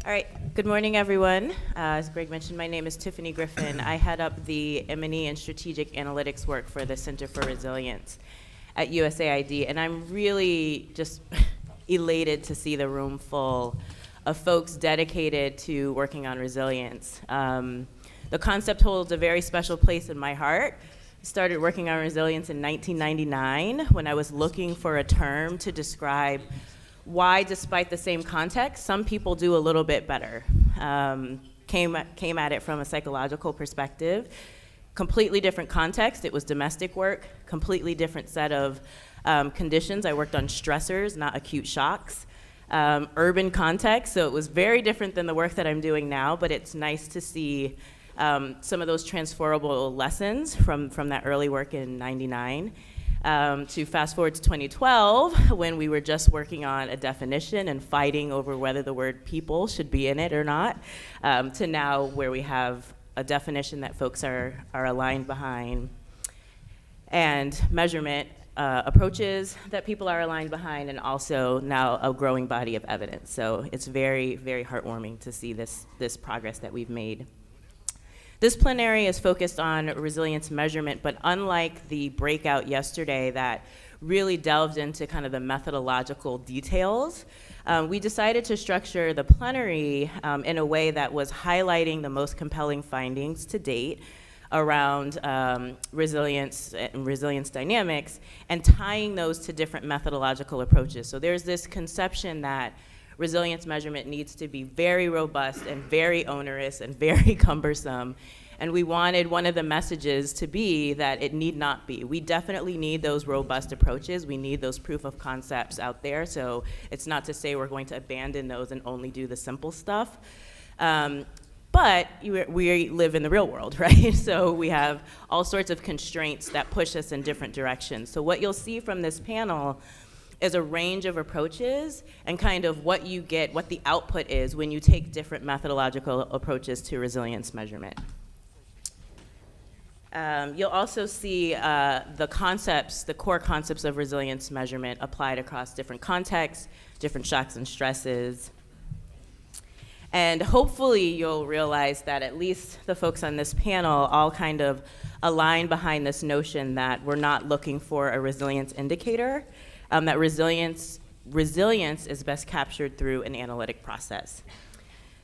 All right, good morning, everyone. As Greg mentioned, my name is Tiffany Griffin. I head up the M&E and strategic analytics work for the Center for Resilience at USAID, and I'm really just elated to see the room full of folks dedicated to working on resilience. The concept holds a very special place in my heart. I started working on resilience in 1999 when I was looking for a term to describe why, despite the same context, some people do a little bit better. Came at it from a psychological perspective. Completely different context. It was domestic work, completely different set of conditions. I worked on stressors, not acute shocks. Urban context, so it was very different than the work that I'm doing now, but it's nice to see some of those transferable lessons from that early work in '99. To fast forward to 2012, when we were just working on a definition and fighting over whether the word people should be in it or not, to now where we have a definition that folks are aligned behind, and measurement approaches that people are aligned behind, and also now a growing body of evidence. So it's very, very heartwarming to see this progress that we've made. This plenary is focused on resilience measurement, but unlike the breakout yesterday that really delved into kind of the methodological details, we decided to structure the plenary in a way that was highlighting the most compelling findings to date around resilience and resilience dynamics and tying those to different methodological approaches. So there's this conception that resilience measurement needs to be very robust and very onerous and very cumbersome. And we wanted one of the messages to be that it need not be. We definitely need those robust approaches. We need those proof of concepts out there. So it's not to say we're going to abandon those and only do the simple stuff. But we live in the real world, right? So we have all sorts of constraints that push us in different directions. So what you'll see from this panel is a range of approaches and kind of what you get, what the output is when you take different methodological approaches to resilience measurement. You'll also see the concepts, the core concepts of resilience measurement applied across different contexts, different shocks and stresses. And hopefully you'll realize that at least the folks on this panel all kind of align behind this notion that we're not looking for a resilience indicator, that resilience is best captured through an analytic process.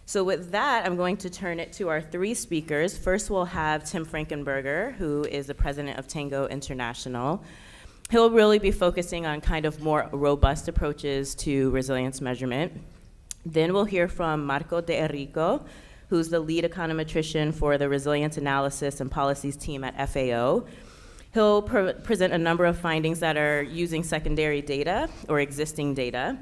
So with that, I'm going to turn it to our three speakers. First, we'll have Tim Frankenberger, who is the president of Tango International. He'll really be focusing on kind of more robust approaches to resilience measurement. Then we'll hear from Makoto Rico, who's the lead econometrician for the Resilience Analysis and Policies team at FAO. He'll present a number of findings that are using secondary data or existing data.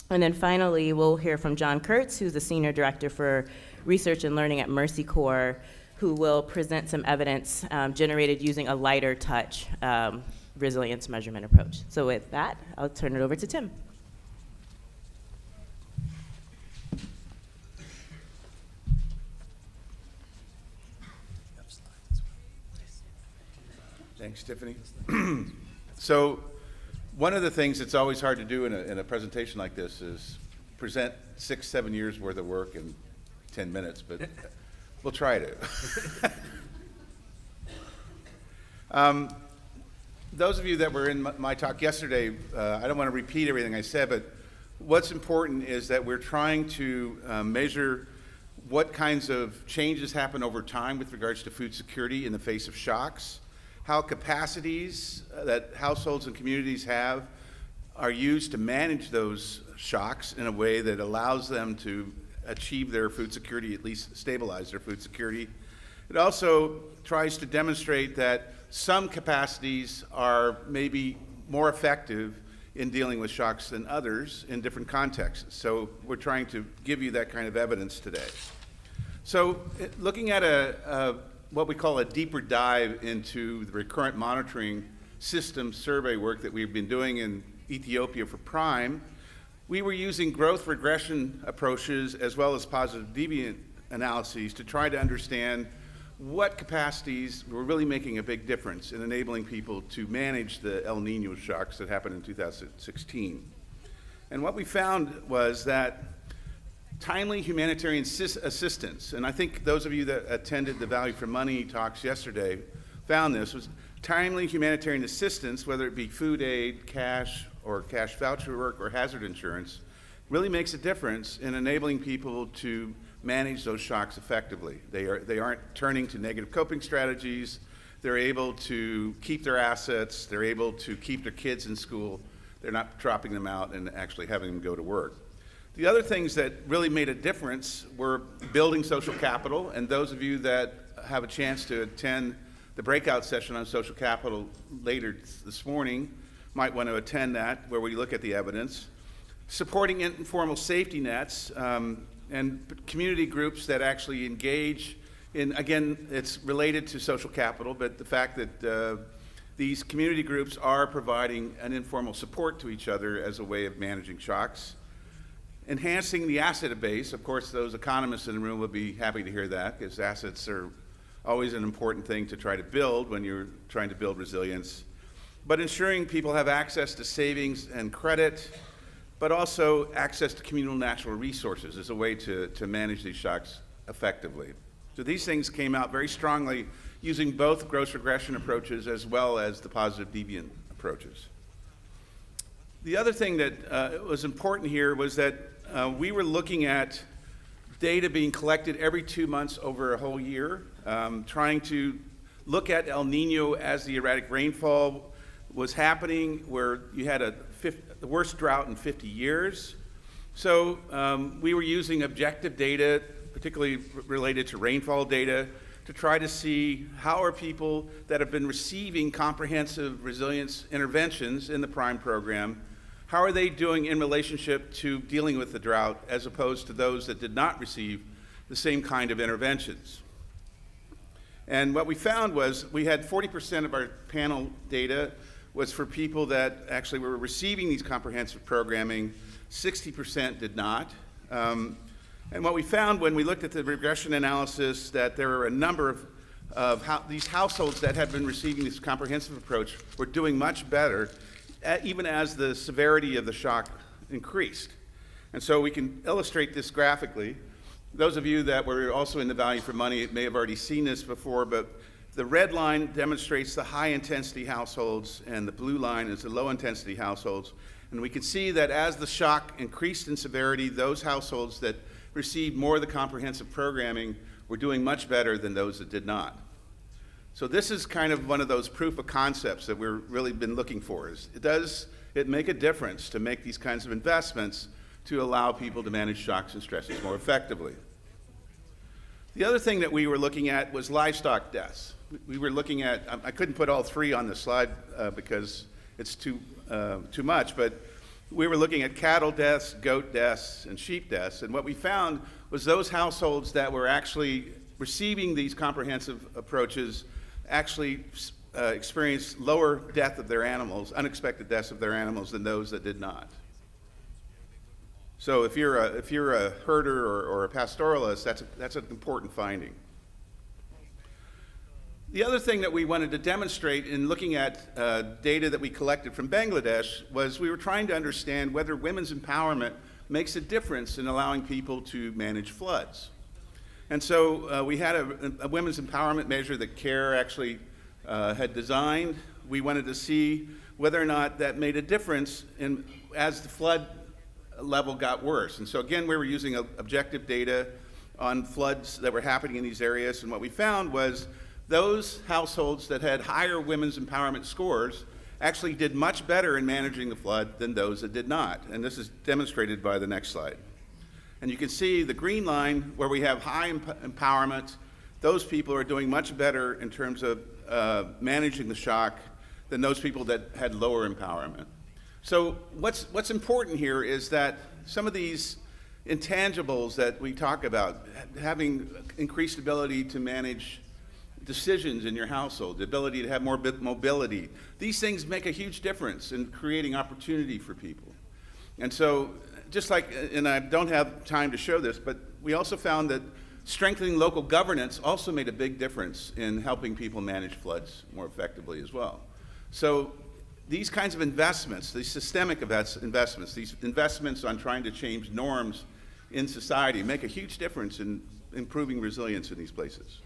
And then finally, we'll hear from John Kurtz, who's the Senior Director for Research and Learning at Mercy Corps, who will present some evidence generated using a lighter touch resilience measurement approach. So with that, I'll turn it over to Tim. Thanks, Tiffany. So one of the things that's always hard to do in a presentation like this is present 6-7 years worth of work in 10 minutes, but we'll try to. Those of you that were in my talk yesterday, I don't want to repeat everything I said, but what's important is that we're trying to measure what kinds of changes happen over time with regards to food security in the face of shocks, how capacities that households and communities have are used to manage those shocks in a way that allows them to achieve their food security, at least stabilize their food security. It also tries to demonstrate that some capacities are maybe more effective in dealing with shocks than others in different contexts. So we're trying to give you that kind of evidence today. So looking at what we call a deeper dive into the recurrent monitoring system survey work that we've been doing in Ethiopia for PRIME, we were using growth regression approaches as well as positive deviant analyses to try to understand what capacities were really making a big difference in enabling people to manage the El Nino shocks that happened in 2016. And what we found was that timely humanitarian assistance. And I think those of you that attended the Value for Money talks yesterday found this was timely humanitarian assistance, whether it be food aid, cash, or cash voucher work, or hazard insurance, really makes a difference in enabling people to manage those shocks effectively. They aren't turning to negative coping strategies. They're able to keep their assets. They're able to keep their kids in school. They're not dropping them out and actually having them go to work. The other things that really made a difference were building social capital, and those of you that have a chance to attend the breakout session on social capital later this morning might want to attend that, where we look at the evidence. Supporting informal safety nets and community groups that actually engage in, again, it's related to social capital, but the fact that these community groups are providing an informal support to each other as a way of managing shocks. Enhancing the asset base, of course, those economists in the room will be happy to hear that, because assets are always an important thing to try to build when you're trying to build resilience. But ensuring people have access to savings and credit, but also access to communal natural resources as a way to manage these shocks effectively. So these things came out very strongly using both gross regression approaches as well as the positive deviant approaches. The other thing that was important here was that we were looking at data being collected every 2 months over a whole year, trying to look at El Nino as the erratic rainfall was happening, where you had the worst drought in 50 years. So we were using objective data, particularly related to rainfall data, to try to see how are people that have been receiving comprehensive resilience interventions in the PRIME program, how are they doing in relationship to dealing with the drought as opposed to those that did not receive the same kind of interventions. And what we found was we had 40% of our panel data was for people that actually were receiving these comprehensive programming, 60% did not. And what we found when we looked at the regression analysis, that there were a number of these households that had been receiving this comprehensive approach were doing much better, even as the severity of the shock increased. And so we can illustrate this graphically. Those of you that were also in the Value for Money may have already seen this before, but the red line demonstrates the high-intensity households, and the blue line is the low-intensity households. And we can see that as the shock increased in severity, those households that received more of the comprehensive programming were doing much better than those that did not. So this is kind of one of those proof of concepts that we've really been looking for. Does it make a difference to make these kinds of investments to allow people to manage shocks and stresses more effectively? The other thing that we were looking at was livestock deaths. We were looking at, I couldn't put all three on the slide because it's too much, but we were looking at cattle deaths, goat deaths, and sheep deaths. And what we found was those households that were actually receiving these comprehensive approaches actually experienced lower death of their animals, unexpected deaths of their animals, than those that did not. So if you're a herder or a pastoralist, that's an important finding. The other thing that we wanted to demonstrate in looking at data that we collected from Bangladesh was we were trying to understand whether women's empowerment makes a difference in allowing people to manage floods. And so we had a women's empowerment measure that CARE actually had designed. We wanted to see whether or not that made a difference as the flood level got worse. And so again, we were using objective data on floods that were happening in these areas, and what we found was those households that had higher women's empowerment scores actually did much better in managing the flood than those that did not. And this is demonstrated by the next slide. And you can see the green line where we have high empowerment, those people are doing much better in terms of managing the shock than those people that had lower empowerment. So what's important here is that some of these intangibles that we talk about, having increased ability to manage decisions in your household, the ability to have more mobility, these things make a huge difference in creating opportunity for people. And so just like, and I don't have time to show this, but we also found that strengthening local governance also made a big difference in helping people manage floods more effectively as well. So these kinds of investments, these systemic investments, these investments on trying to change norms in society make a huge difference in improving resilience in these places.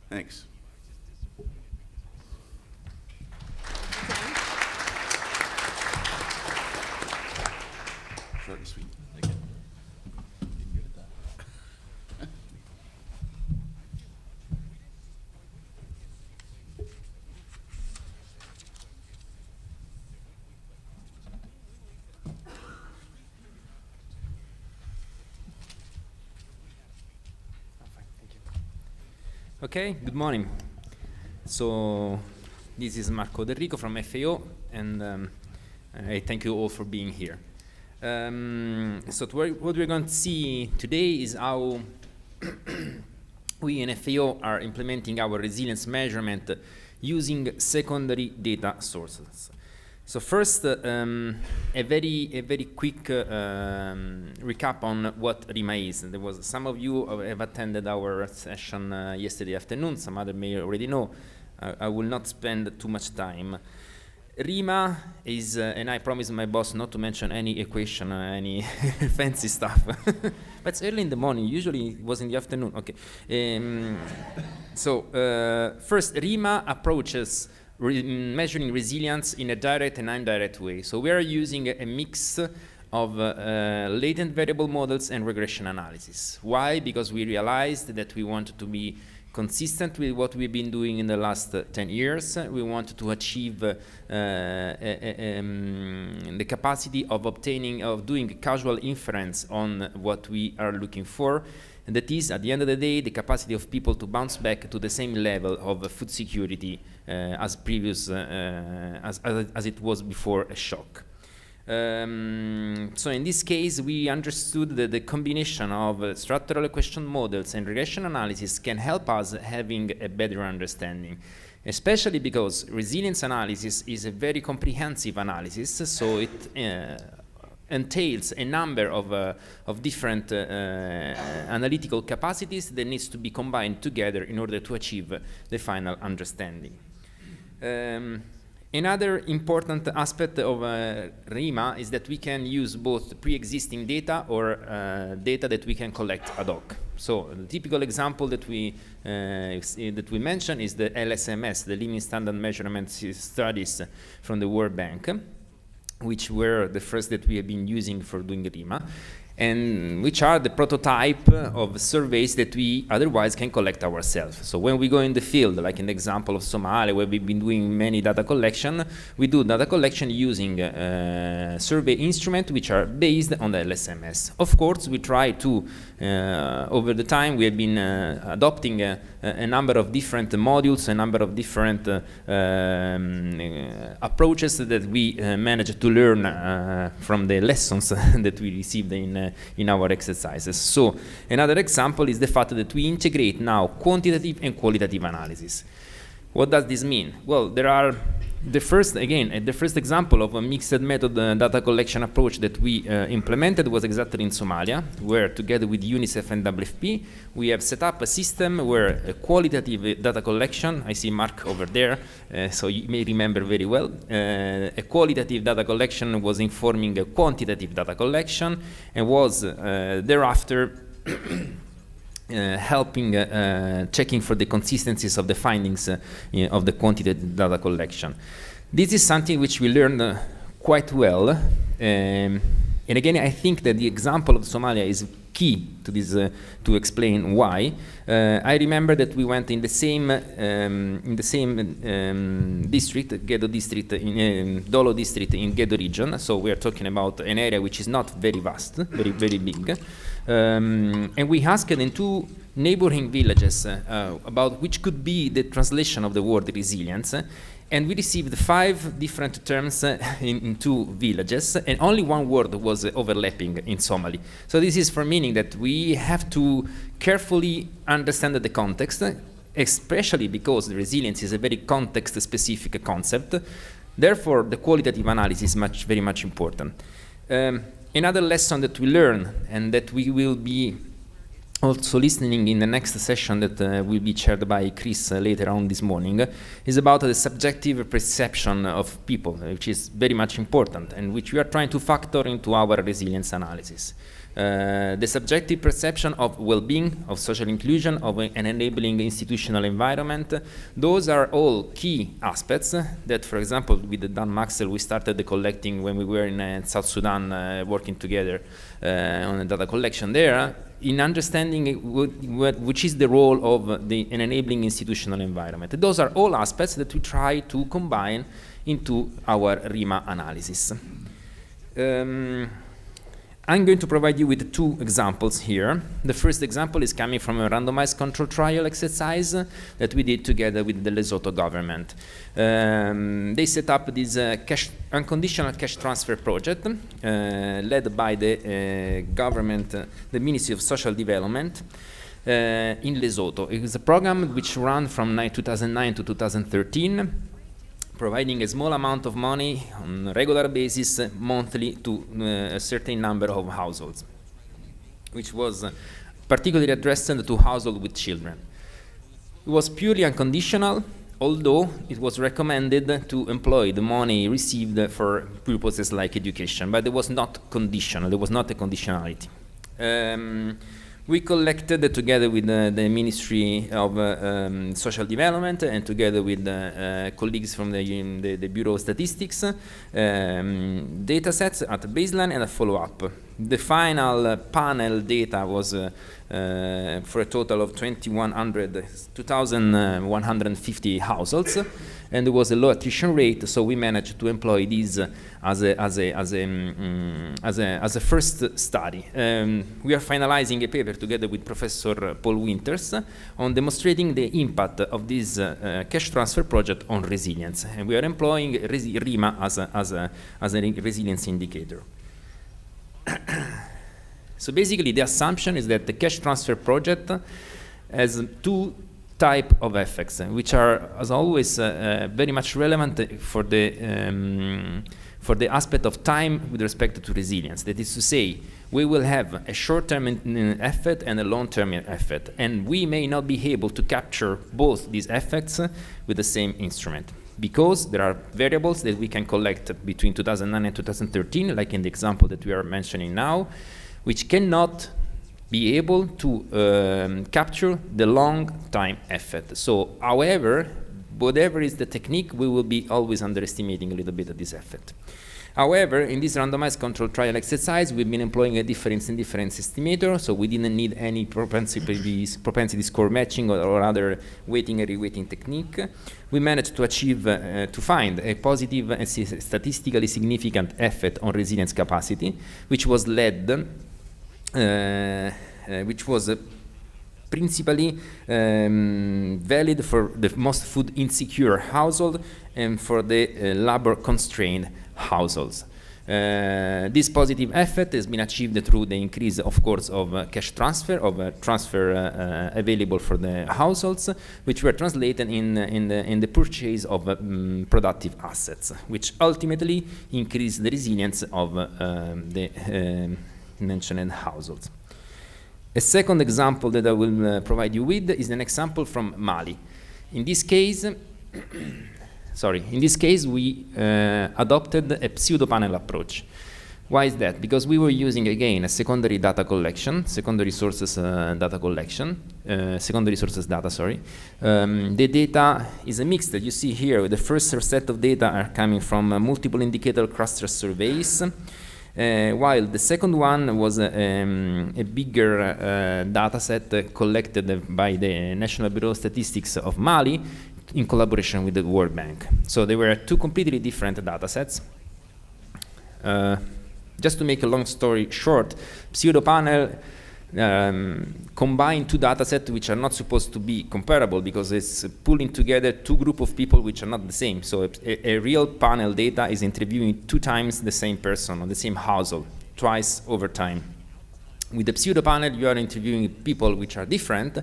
Thanks. Short and sweet. Okay, good morning. So this is Makoto Rico from FAO, and I thank you all for being here. So what we're going to see today is how we in FAO are implementing our resilience measurement using secondary data sources. So first, a very quick recap on what RIMA is. There was some of you have attended our session yesterday afternoon. Some other may already know. I will not spend too much time. RIMA is, and I promised my boss not to mention any equation, any fancy stuff. But it's early in the morning. Usually it was in the afternoon. Okay. First, RIMA approaches measuring resilience in a direct and indirect way. So we are using a mix of latent variable models and regression analysis. Why? Because we realized that we wanted to be consistent with what we've been doing in the last 10 years. We wanted to achieve the capacity of doing causal inference on what we are looking for. And that is, at the end of the day, the capacity of people to bounce back to the same level of food security as it was before a shock. So in this case, we understood that the combination of structural equation models and regression analysis can help us having a better understanding, especially because resilience analysis is a very comprehensive analysis, so it entails a number of different analytical capacities that needs to be combined together in order to achieve the final understanding. Another important aspect of RIMA is that we can use both pre-existing data or data that we can collect ad hoc. So the typical example that we mention is the LSMS, the Living Standard Measurement Studies from the World Bank, which were the first that we have been using for doing RIMA, and which are the prototype of surveys that we otherwise can collect ourselves. So when we go in the field, like in the example of Somalia, where we've been doing many data collection, we do data collection using survey instruments which are based on the LSMS. Of course, we try to, over the time, we have been adopting a number of different modules, a number of different approaches that we managed to learn from the lessons that we received in our exercises. So another example is the fact that we integrate now quantitative and qualitative analysis. What does this mean? Well, there are the first example of a mixed method data collection approach that we implemented was exactly in Somalia, where together with UNICEF and WFP, we have set up a system where a qualitative data collection, I see Mark over there, so you may remember very well, a qualitative data collection was informing a quantitative data collection and was thereafter helping checking for the consistencies of the findings of the quantitative data collection. This is something which we learned quite well, and again, I think that the example of Somalia is key to this to explain why. I remember that we went in the same district, Gedo district, in Dolo district in Gedo region. So we are talking about an area which is not very vast, very big. And we asked in 2 neighboring villages about which could be the translation of the word resilience. And we received 5 different terms in 2 villages, and only 1 word was overlapping in Somali. So this is for meaning that we have to carefully understand the context, especially because the resilience is a very context-specific concept. Therefore, the qualitative analysis is very much important. Another lesson that we learn and that we will be also listening in the next session that will be chaired by Chris later on this morning, is about the subjective perception of people, which is very much important and which we are trying to factor into our resilience analysis. The subjective perception of well-being, of social inclusion, of an enabling institutional environment, those are all key aspects that, for example, with Dan Maxwell, we started collecting when we were in South Sudan working together on the data collection there, in understanding which is the role of an enabling institutional environment. Those are all aspects that we try to combine into our RIMA analysis. I'm going to provide you with two examples here. The first example is coming from a randomized control trial exercise that we did together with the Lesotho government. They set up this unconditional cash transfer project led by the government, the Ministry of Social Development in Lesotho. It was a program which ran from 2009 to 2013, providing a small amount of money on a regular basis monthly to a certain number of households, which was particularly addressed to households with children. It was purely unconditional, although it was recommended to employ the money received for purposes like education, but it was not conditional, there was not a conditionality. We collected together with the Ministry of Social Development and together with colleagues from the Bureau of Statistics, data sets at baseline and a follow-up. The final panel data was for a total of 2,150 households, and there was a low attrition rate, so we managed to employ these as a first study. We are finalizing a paper together with Professor Paul Winters on demonstrating the impact of this cash transfer project on resilience, and we are employing RIMA as a resilience indicator. So basically the assumption is that the cash transfer project has two type of effects, which are, as always, very much relevant for the aspect of time with respect to resilience. That is to say, we will have a short-term effect and a long-term effect, and we may not be able to capture both these effects with the same instrument, because there are variables that we can collect between 2009 and 2013, like in the example that we are mentioning now, which cannot be able to capture the long time effect. So, however, whatever is the technique, we will be always underestimating a little bit of this effect. However, in this randomized control trial exercise, we've been employing a difference in difference estimator, so we didn't need any propensity score matching or other weighting and reweighting technique. We managed to achieve, to find a positive and statistically significant effect on resilience capacity, which was led which was principally valid for the most food insecure household and for the labor constrained households. This positive effect has been achieved through the increase, of course, of cash transfer, available for the households, which were translated in the purchase of productive assets, which ultimately increase the resilience of the mentioned households. A second example that I will provide you with is an example from Mali. In this case, we adopted a pseudo-panel approach. Why is that? Because we were using, again, a secondary data collection, secondary sources data. The data is a mix that you see here. The first set of data are coming from multiple indicator cluster surveys, while the second one was a bigger data set collected by the National Bureau of Statistics of Mali in collaboration with the World Bank. So there were two completely different data sets. Just to make a long story short, pseudo-panel combine two data sets which are not supposed to be comparable because it's pulling together two groups of people which are not the same. So a real panel data is interviewing 2 times the same person or the same household, twice over time. With the pseudo-panel, you are interviewing people which are different,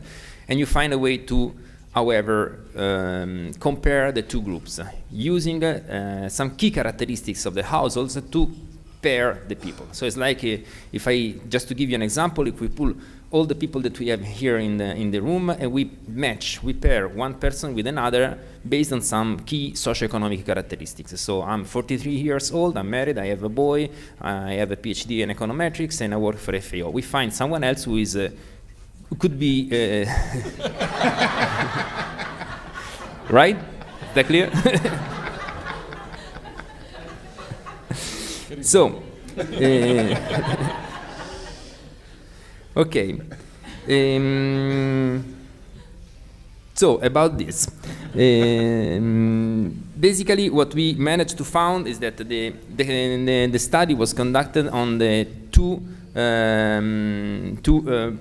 and you find a way to, however, compare the two groups using some key characteristics of the households to pair the people. So it's like if I, just to give you an example, if we pull all the people that we have here in the room and we pair one person with another based on some key socioeconomic characteristics. So I'm 43 years old, I'm married, I have a boy, I have a PhD in econometrics, and I work for FAO. We find someone else who is, who could be, right? Is that clear? So, okay. So about this, basically what we managed to find is that the study was conducted on the two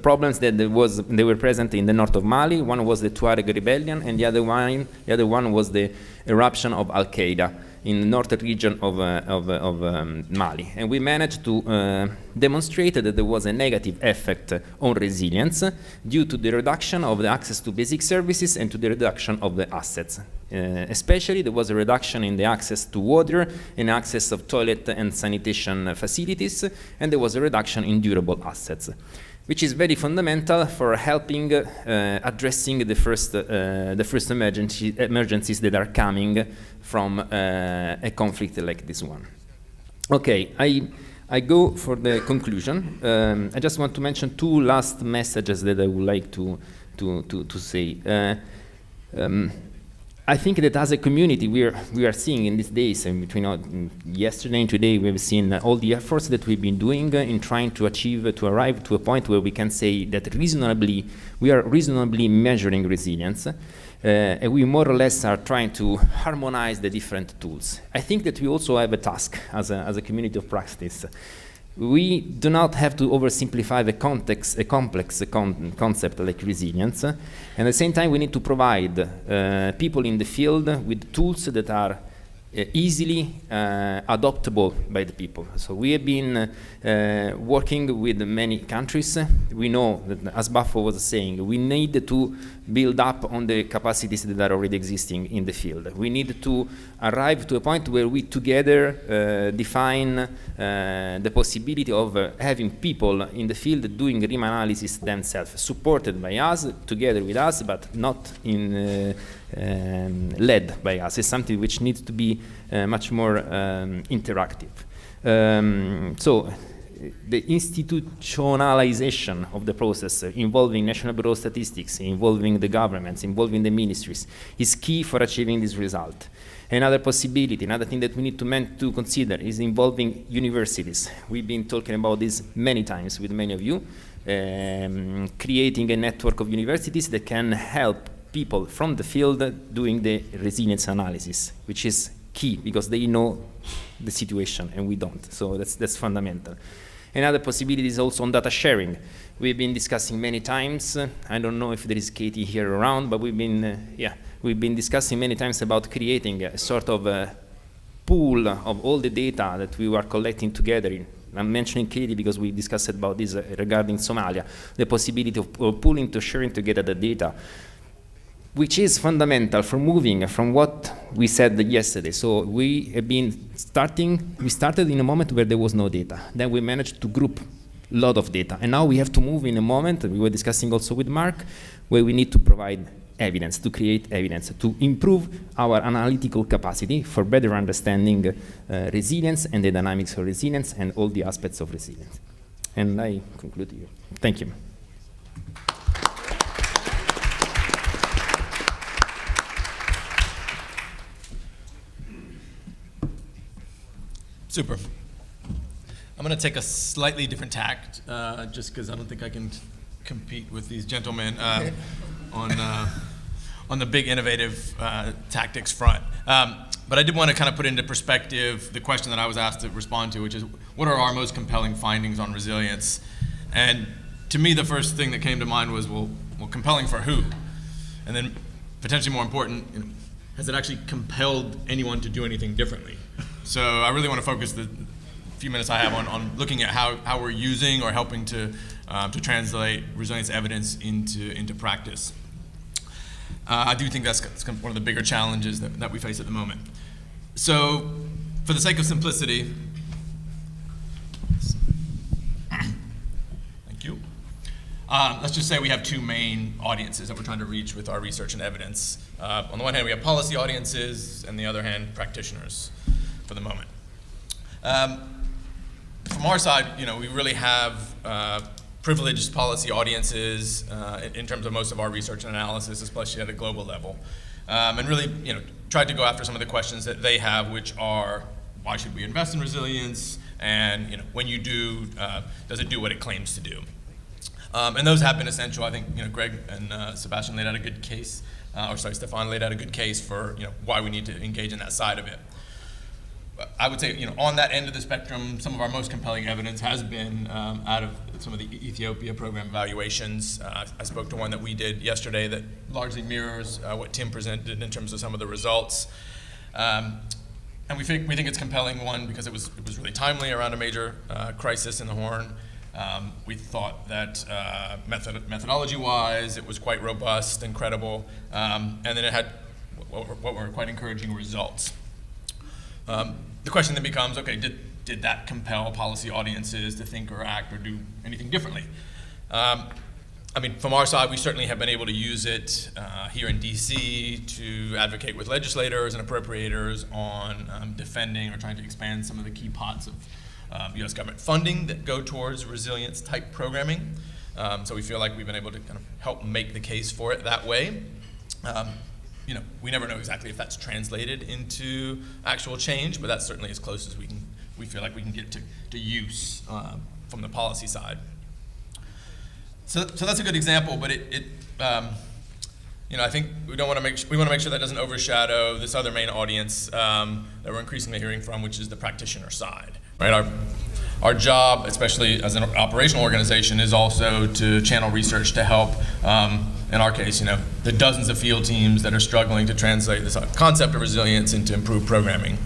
problems that they were present in the north of Mali. One was the Tuareg rebellion, and the other one was the eruption of Al-Qaeda in the northern region of Mali. And we managed to demonstrate that there was a negative effect on resilience due to the reduction of the access to basic services and to the reduction of the assets. Especially, there was a reduction in the access to water and access of toilet and sanitation facilities, and there was a reduction in durable assets, which is very fundamental for helping addressing the first emergencies that are coming from a conflict like this one. Okay, I go for the conclusion. I just want to mention two last messages that I would like to say. I think that as a community, we are seeing in these days, and between yesterday and today, we've seen all the efforts that we've been doing in trying to arrive to a point where we can say that we are reasonably measuring resilience, and we more or less are trying to harmonize the different tools. I think that we also have a task as a community of practice. We do not have to oversimplify a complex concept like resilience. And at the same time, we need to provide people in the field with tools that are easily adoptable by the people. So we have been working with many countries. We know that, as Baffo was saying, we need to build up on the capacities that are already existing in the field. We need to arrive to a point where we together define the possibility of having people in the field doing RIM analysis themselves, supported by us, together with us, but not led by us. It's something which needs to be much more interactive. So the institutionalization of the process involving National Bureau of Statistics, involving the governments, involving the ministries, is key for achieving this result. Another possibility, another thing that we need to consider is involving universities. We've been talking about this many times with many of you, creating a network of universities that can help people from the field doing the resilience analysis, which is key because they know the situation and we don't. So that's fundamental. Another possibility is also on data sharing. We've been discussing many times. I don't know if there is Katie here around, but we've been discussing many times about creating a sort of a pool of all the data that we were collecting together. I'm mentioning Katie because we discussed about this regarding Somalia, the possibility of pooling to sharing together the data, which is fundamental for moving from what we said yesterday. So we started in a moment where there was no data. Then we managed to group a lot of data. And now we have to move in a moment, we were discussing also with Mark, where we need to provide evidence, to create evidence, to improve our analytical capacity for better understanding resilience and the dynamics of resilience and all the aspects of resilience. And I conclude here. Thank you. Super. I'm going to take a slightly different tact, just because I don't think I can compete with these gentlemen on the big innovative tactics front. But I did want to kind of put into perspective the question that I was asked to respond to, which is, what are our most compelling findings on resilience? And to me, the first thing that came to mind was, well, compelling for who? And then potentially more important, has it actually compelled anyone to do anything differently? So I really want to focus the few minutes I have on looking at how we're using or helping to translate resilience evidence into practice. I do think that's one of the bigger challenges that we face at the moment. So for the sake of simplicity, Let's just say we have two main audiences that we're trying to reach with our research and evidence. On the one hand, we have policy audiences, and the other hand, practitioners for the moment. From our side, we really have privileged policy audiences in terms of most of our research and analysis, especially at a global level. And really, tried to go after some of the questions that they have, which are, why should we invest in resilience? And when you do, does it do what it claims to do? And those have been essential. I think Greg and Sebastian laid out a good case, Stefan laid out a good case for why we need to engage in that side of it. I would say, on that end of the spectrum, some of our most compelling evidence has been out of some of the Ethiopia program evaluations. I spoke to one that we did yesterday that largely mirrors what Tim presented in terms of some of the results. And we think it's a compelling one because it was really timely around a major crisis in the Horn. We thought that methodology-wise, it was quite robust and credible, and then it had what were quite encouraging results. The question then becomes, okay, did that compel policy audiences to think or act or do anything differently? From our side, we certainly have been able to use it here in DC to advocate with legislators and appropriators on defending or trying to expand some of the key pots of U.S. government funding that go towards resilience-type programming. So we feel like we've been able to kind of help make the case for it that way. We never know exactly if that's translated into actual change, but that's certainly as close as we feel like we can get to use from the policy side. So that's a good example, but I think we want to make sure that doesn't overshadow this other main audience that we're increasingly hearing from, which is the practitioner side. Right? Our job, especially as an operational organization, is also to channel research to help, in our case, the dozens of field teams that are struggling to translate this concept of resilience into improved programming.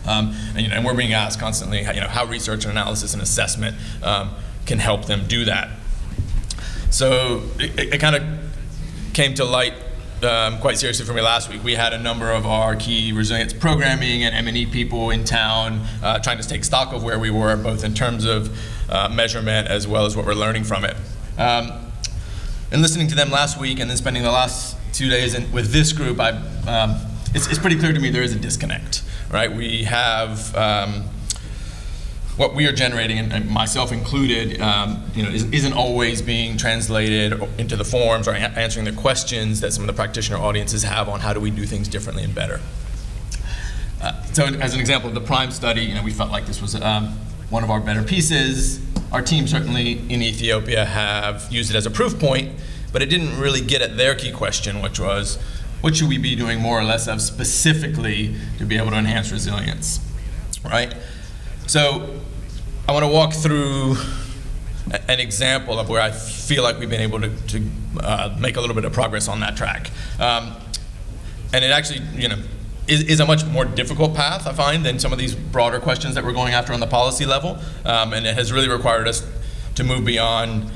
And we're being asked constantly, how research and analysis and assessment can help them do that. So it kind of came to light quite seriously for me last week. We had a number of our key resilience programming and M&E people in town trying to take stock of where we were, both in terms of measurement as well as what we're learning from it. And listening to them last week and then spending the last 2 days with this group, it's pretty clear to me there is a disconnect, right? We have what we are generating, and myself included, isn't always being translated into the forms or answering the questions that some of the practitioner audiences have on how do we do things differently and better. So as an example of the PRIME study, we felt like this was one of our better pieces. Our team certainly in Ethiopia have used it as a proof point, but it didn't really get at their key question, which was, what should we be doing more or less of specifically to be able to enhance resilience, right? So I want to walk through an example of where I feel like we've been able to make a little bit of progress on that track. And it actually, is a much more difficult path, I find, than some of these broader questions that we're going after on the policy level. And it has really required us to move beyond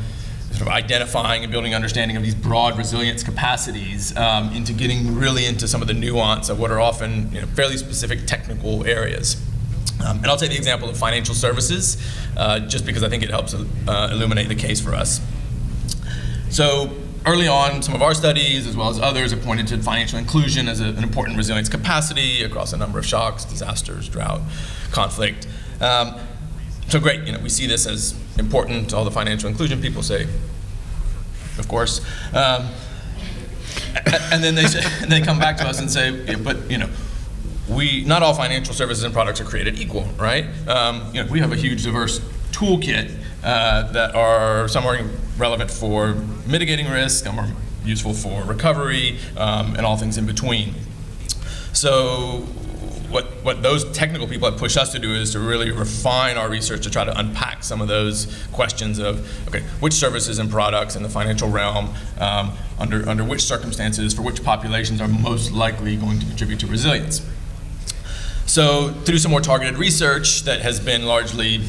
sort of identifying and building understanding of these broad resilience capacities into getting really into some of the nuance of what are often fairly specific technical areas. And I'll take the example of financial services, just because I think it helps illuminate the case for us. So early on, some of our studies, as well as others, have pointed to financial inclusion as an important resilience capacity across a number of shocks, disasters, drought, conflict. So great, we see this as important. All the financial inclusion people say, of course. And then they come back to us and say, yeah, but not all financial services and products are created equal, right? We have a huge diverse toolkit that are some are relevant for mitigating risk, some are useful for recovery, and all things in between. So what those technical people have pushed us to do is to really refine our research to try to unpack some of those questions of, okay, which services and products in the financial realm, under which circumstances, for which populations are most likely going to contribute to resilience. So through some more targeted research that has been largely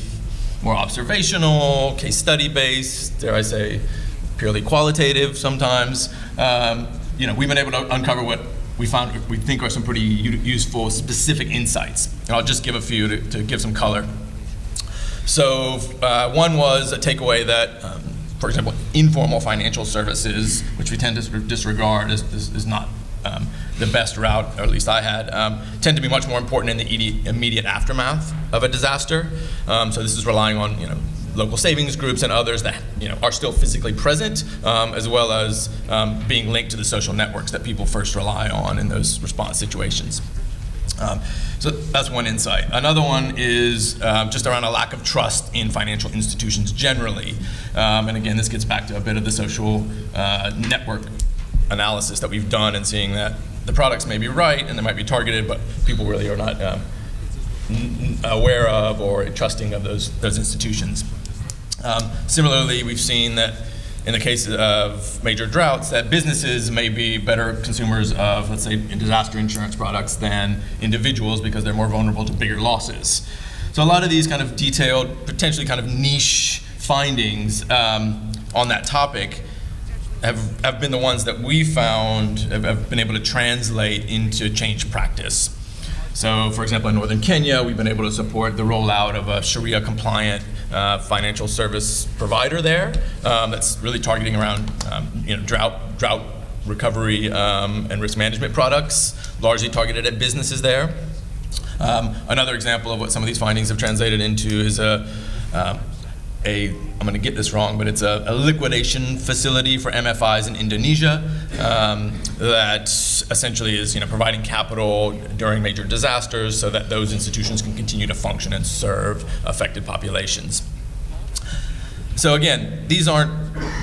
more observational, case study based, dare I say, purely qualitative sometimes, we've been able to uncover what we think are some pretty useful specific insights. And I'll just give a few to give some color. So one was a takeaway that for example, informal financial services, which we tend to sort of disregard is not the best route, or at least I had, tend to be much more important in the immediate aftermath of a disaster. So this is relying on local savings groups and others that are still physically present, as well as being linked to the social networks that people first rely on in those response situations. So that's one insight. Another one is just around a lack of trust in financial institutions generally. And again, this gets back to a bit of the social network analysis that we've done, and seeing that the products may be right and they might be targeted, but people really are not aware of or trusting of those institutions. Similarly, we've seen that in the case of major droughts, that businesses may be better consumers of, let's say, disaster insurance products than individuals, because they're more vulnerable to bigger losses. So a lot of these kind of detailed, potentially kind of niche findings on that topic have been the ones that we found have been able to translate into change practice. So, for example, in northern Kenya, we've been able to support the rollout of a Sharia-compliant financial service provider there that's really targeting around drought recovery and risk management products, largely targeted at businesses there. Another example of what some of these findings have translated into is I'm going to get this wrong, but it's a liquidation facility for MFIs in Indonesia that essentially is providing capital during major disasters so that those institutions can continue to function and serve affected populations. So again, these aren't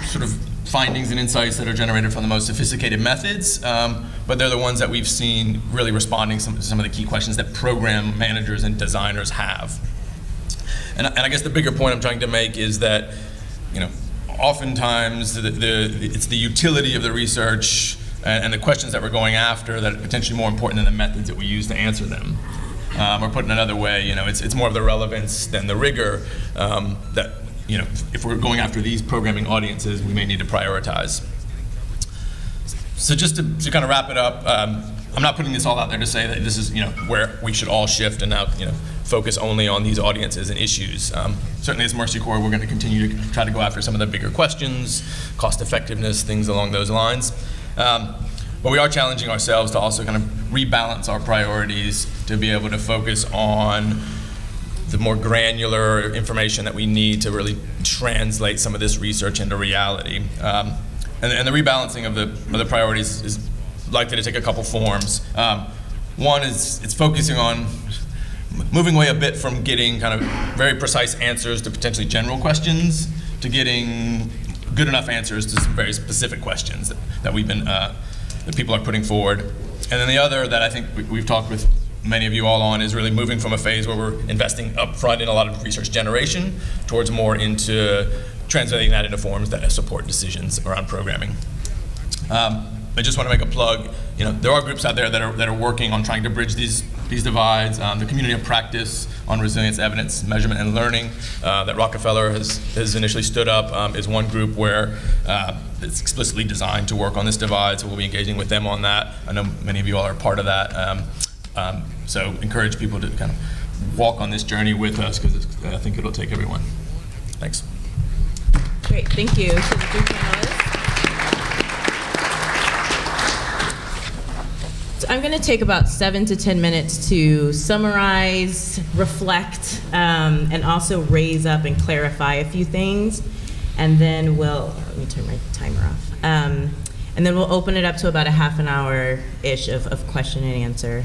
sort of findings and insights that are generated from the most sophisticated methods, but they're the ones that we've seen really responding to some of the key questions that program managers and designers have. And I guess the bigger point I'm trying to make is that, oftentimes it's the utility of the research and the questions that we're going after that are potentially more important than the methods that we use to answer them. Or put in another way, it's more of the relevance than the rigor that, if we're going after these programming audiences, we may need to prioritize. So just to kind of wrap it up, I'm not putting this all out there to say that this is where we should all shift and now focus only on these audiences and issues. Certainly as Mercy Corps, we're going to continue to try to go after some of the bigger questions, cost effectiveness, things along those lines. But we are challenging ourselves to also kind of rebalance our priorities to be able to focus on the more granular information that we need to really translate some of this research into reality. And the rebalancing of the priorities is likely to take a couple forms. One is it's focusing on moving away a bit from getting kind of very precise answers to potentially general questions to getting good enough answers to some very specific questions that we've been that people are putting forward. And then the other that I think we've talked with many of you all on is really moving from a phase where we're investing upfront in a lot of research generation towards more into translating that into forms that support decisions around programming. I just want to make a plug. There are groups out there that are working on trying to bridge these divides. The Community of Practice on Resilience, Evidence, Measurement, and Learning that Rockefeller has initially stood up is one group where it's explicitly designed to work on this divide, so we'll be engaging with them on that. I know many of you all are part of that. So encourage people to kind of walk on this journey with us, because I think it'll take everyone. Thanks. Great, thank you to the three panelists. So I'm going to take about 7 to 10 minutes to summarize, reflect, and also raise up and clarify a few things. And then let me turn my timer off. And then we'll open it up to about a half an hour-ish of question and answer,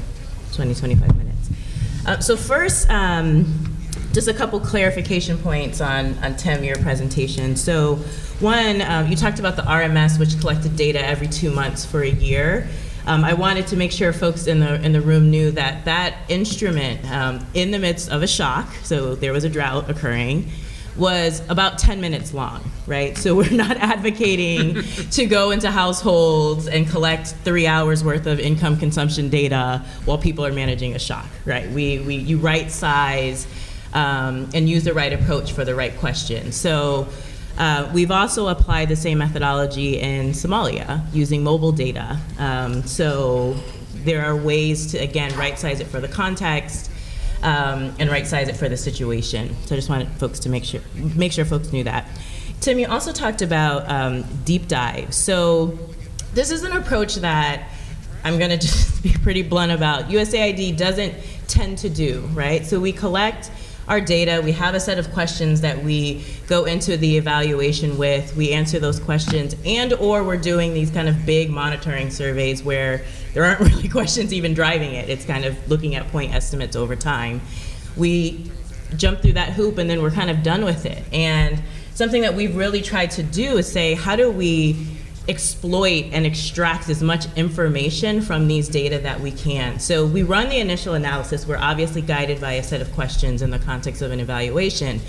20, 25 minutes. So first, just a couple clarification points on Tim, your presentation. So one, you talked about the RMS, which collected data every 2 months for a year. I wanted to make sure folks in the room knew that that instrument, in the midst of a shock, so there was a drought occurring, was about 10 minutes long, right? So we're not advocating to go into households and collect 3 hours worth of income consumption data while people are managing a shock, right? You right size and use the right approach for the right question. So we've also applied the same methodology in Somalia using mobile data. So there are ways to, again, right size it for the context, and right size it for the situation. So I just wanted folks to make sure folks knew that. Tim, you also talked about deep dive. So this is an approach that I'm going to just be pretty blunt about. USAID doesn't tend to do, right? So we collect our data, we have a set of questions that we go into the evaluation with, we answer those questions, and or we're doing these kind of big monitoring surveys where there aren't really questions even driving it. It's kind of looking at point estimates over time. We jump through that hoop and then we're kind of done with it. And something that we've really tried to do is say, how do we exploit and extract as much information from these data that we can? So we run the initial analysis. We're obviously guided by a set of questions in the context of an evaluation,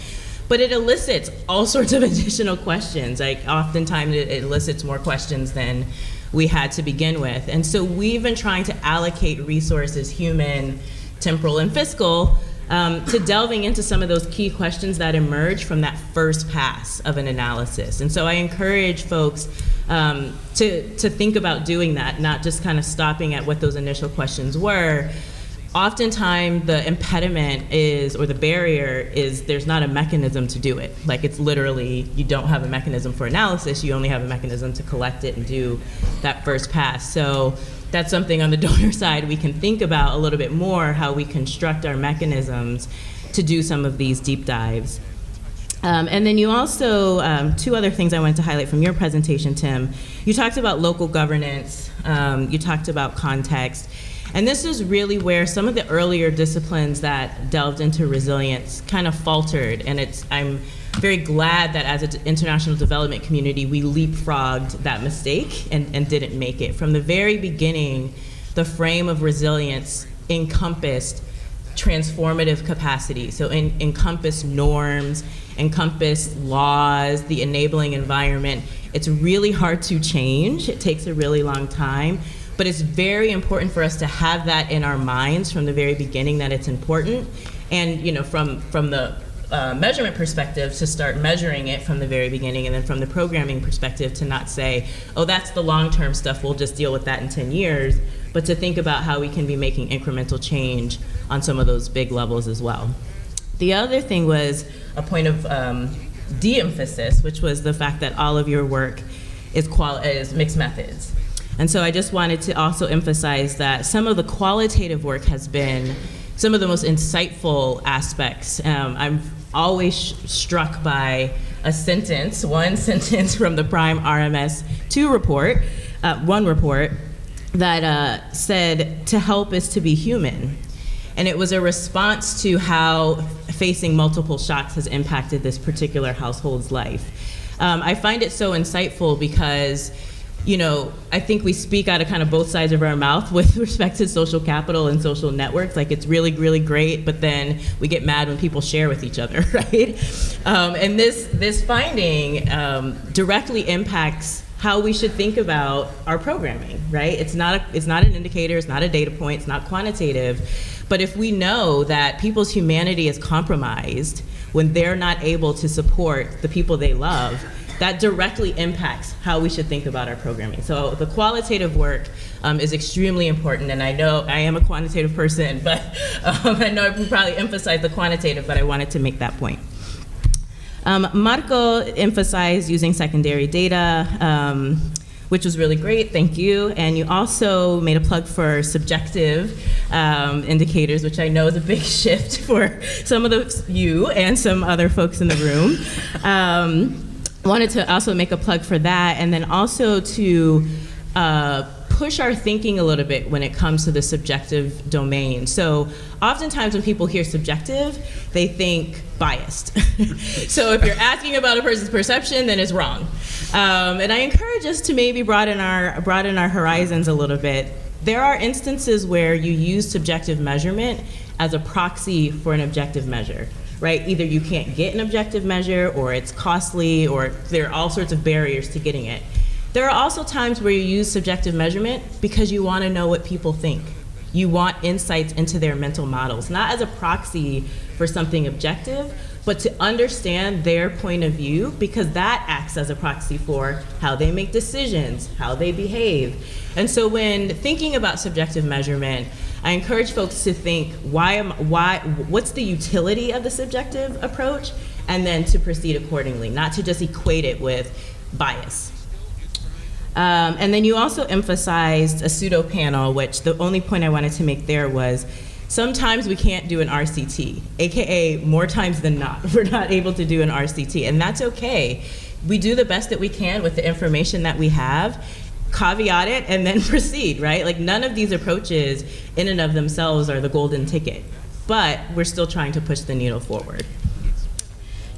but it elicits all sorts of additional questions. Like oftentimes it elicits more questions than we had to begin with. And so we've been trying to allocate resources, human, temporal, and fiscal, to delving into some of those key questions that emerge from that first pass of an analysis. And so I encourage folks to think about doing that, not just kind of stopping at what those initial questions were. Oftentimes the impediment is, or the barrier is, there's not a mechanism to do it. Like it's literally, you don't have a mechanism for analysis, you only have a mechanism to collect it and do that first pass. So that's something on the donor side we can think about a little bit more, how we construct our mechanisms to do some of these deep dives. And then you also, two other things I wanted to highlight from your presentation, Tim. You talked about local governance, you talked about context, and this is really where some of the earlier disciplines that delved into resilience kind of faltered, and I'm very glad that as an international development community, we leapfrogged that mistake and didn't make it. From the very beginning, the frame of resilience encompassed transformative capacity. So encompass norms, encompass laws, the enabling environment. It's really hard to change. It takes a really long time. But it's very important for us to have that in our minds from the very beginning, that it's important. And from the measurement perspective, to start measuring it from the very beginning, and then from the programming perspective to not say, oh, that's the long-term stuff, we'll just deal with that in 10 years, but to think about how we can be making incremental change on some of those big levels as well. The other thing was a point of de-emphasis, which was the fact that all of your work is mixed methods. And so I just wanted to also emphasize that some of the qualitative work has been some of the most insightful aspects. I'm always struck by one sentence from the Prime RMS 2 report, one report, that said, to help is to be human. And it was a response to how facing multiple shocks has impacted this particular household's life. I find it so insightful because I think we speak out of kind of both sides of our mouth with respect to social capital and social networks. Like it's really, really great, but then we get mad when people share with each other, right? And this finding directly impacts how we should think about our programming, right? It's not an indicator, it's not a data point, it's not quantitative. But if we know that people's humanity is compromised when they're not able to support the people they love, that directly impacts how we should think about our programming. So the qualitative work is extremely important, and I know I am a quantitative person, but I know I probably emphasize the quantitative, but I wanted to make that point. Marco emphasized using secondary data, which was really great, thank you. And you also made a plug for subjective indicators, which I know is a big shift for some of you and some other folks in the room. Wanted to also make a plug for that, and then also to push our thinking a little bit when it comes to the subjective domain. So oftentimes when people hear subjective, they think biased. So if you're asking about a person's perception, then it's wrong. And I encourage us to maybe broaden our horizons a little bit. There are instances where you use subjective measurement as a proxy for an objective measure. Right? Either you can't get an objective measure, or it's costly, or there are all sorts of barriers to getting it. There are also times where you use subjective measurement because you want to know what people think. You want insights into their mental models, not as a proxy for something objective, but to understand their point of view, because that acts as a proxy for how they make decisions, how they behave. And so when thinking about subjective measurement, I encourage folks to think, what's the utility of the subjective approach, and then to proceed accordingly, not to just equate it with bias. And then you also emphasized a pseudo panel, which the only point I wanted to make there was sometimes we can't do an RCT, AKA more times than not, we're not able to do an RCT, and that's okay. We do the best that we can with the information that we have, caveat it, and then proceed, right? Like none of these approaches in and of themselves are the golden ticket, but we're still trying to push the needle forward.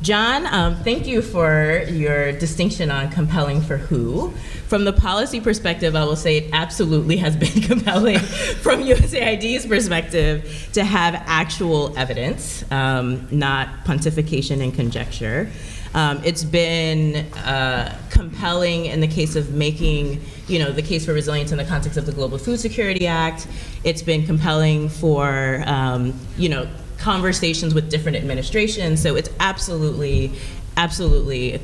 John, thank you for your distinction on compelling for who. From the policy perspective, I will say it absolutely has been compelling from USAID's perspective to have actual evidence, not pontification and conjecture. It's been compelling in the case of making, the case for resilience in the context of the Global Food Security Act. It's been compelling for, conversations with different administrations. So it's absolutely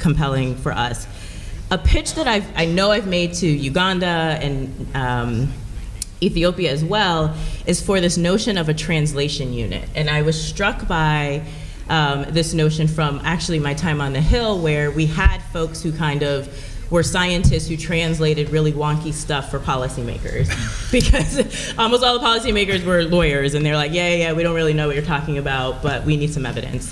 compelling for us. A pitch that I know I've made to Uganda and Ethiopia as well is for this notion of a translation unit. And I was struck by this notion from actually my time on the Hill, where we had folks who kind of were scientists who translated really wonky stuff for policymakers, because almost all the policymakers were lawyers, and they're like, yeah, we don't really know what you're talking about, but we need some evidence.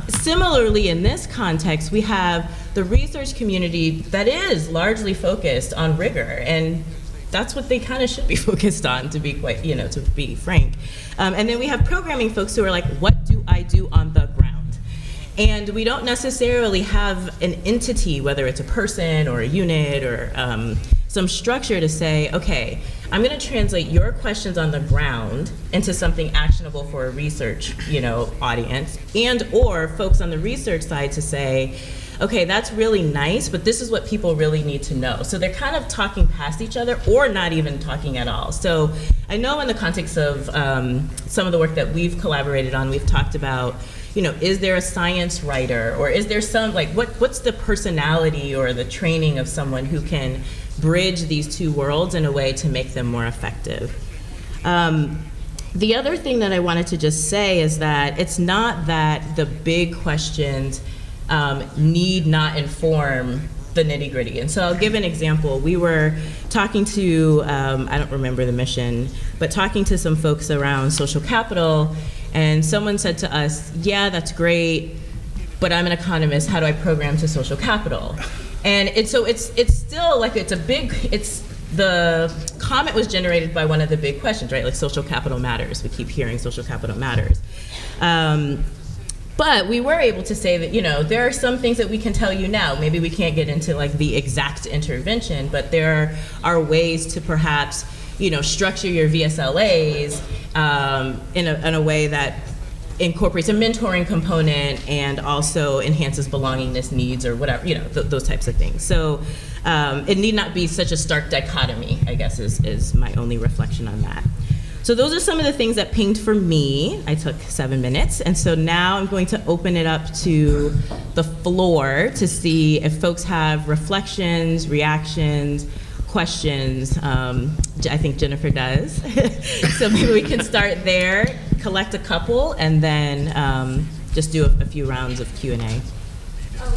Similarly, in this context, we have the research community that is largely focused on rigor, and that's what they kind of should be focused on, to be quite, to be frank. And then we have programming folks who are like, what do I do on the ground? And we don't necessarily have an entity, whether it's a person or a unit or some structure to say, okay, I'm going to translate your questions on the ground into something actionable for a research, audience, and or folks on the research side to say, okay, that's really nice, but this is what people really need to know. So they're kind of talking past each other or not even talking at all. So I know in the context of some of the work that we've collaborated on, we've talked about, is there a science writer, or is there some, what's the personality or the training of someone who can bridge these two worlds in a way to make them more effective? The other thing that I wanted to just say is that it's not that the big questions need not inform the nitty-gritty. And so I'll give an example. We were talking to, I don't remember the mission, but talking to some folks around social capital, and someone said to us, yeah, that's great, but I'm an economist, how do I program to social capital? And it's still like, the comment was generated by one of the big questions, right? Like social capital matters. We keep hearing social capital matters. But we were able to say that, there are some things that we can tell you now. Maybe we can't get into the exact intervention, but there are ways to perhaps, structure your VSLAs in a way that incorporates a mentoring component and also enhances belongingness needs or whatever, those types of things. So it need not be such a stark dichotomy, I guess, is my only reflection on that. So those are some of the things that pinged for me. I took 7 minutes, and so now I'm going to open it up to the floor to see if folks have reflections, reactions, questions. I think Jennifer does. So maybe we can start there, collect a couple, and then just do a few rounds of Q&A.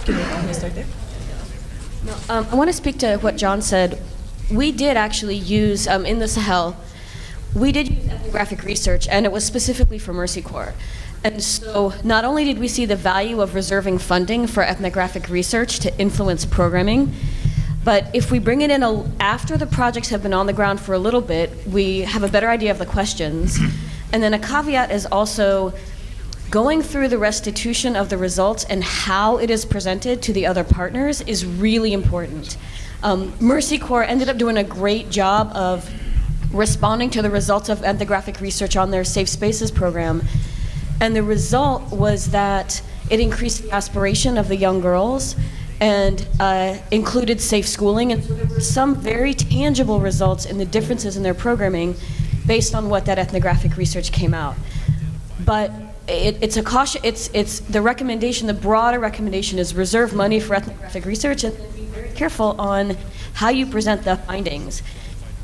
Can we start there? No, I want to speak to what John said. We did actually use, in the Sahel, we did use ethnographic research, and it was specifically for Mercy Corps. And so not only did we see the value of reserving funding for ethnographic research to influence programming, but if we bring it in after the projects have been on the ground for a little bit, we have a better idea of the questions. And then a caveat is also going through the restitution of the results and how it is presented to the other partners is really important. Mercy Corps ended up doing a great job of responding to the results of ethnographic research on their Safe Spaces program. And the result was that it increased the aspiration of the young girls and included safe schooling. And so there were some very tangible results in the differences in their programming based on what that ethnographic research came out. But it's a caution, it's the recommendation, the broader recommendation is reserve money for ethnographic research and be very careful on how you present the findings.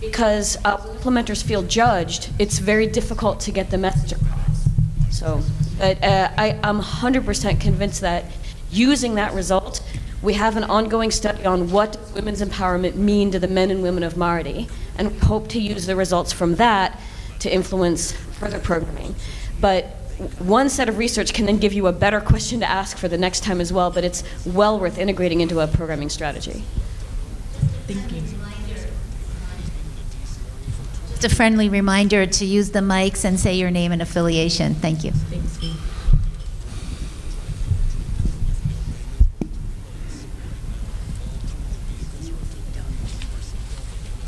Because when implementers feel judged, it's very difficult to get the message across. So But I'm 100% convinced that using that result, we have an ongoing study on what does women's empowerment mean to the men and women of Maradi, and we hope to use the results from that to influence further programming. But one set of research can then give you a better question to ask for the next time as well, but it's well worth integrating into a programming strategy. Thank you. Just a friendly reminder to use the mics and say your name and affiliation. Thank you. Thanks.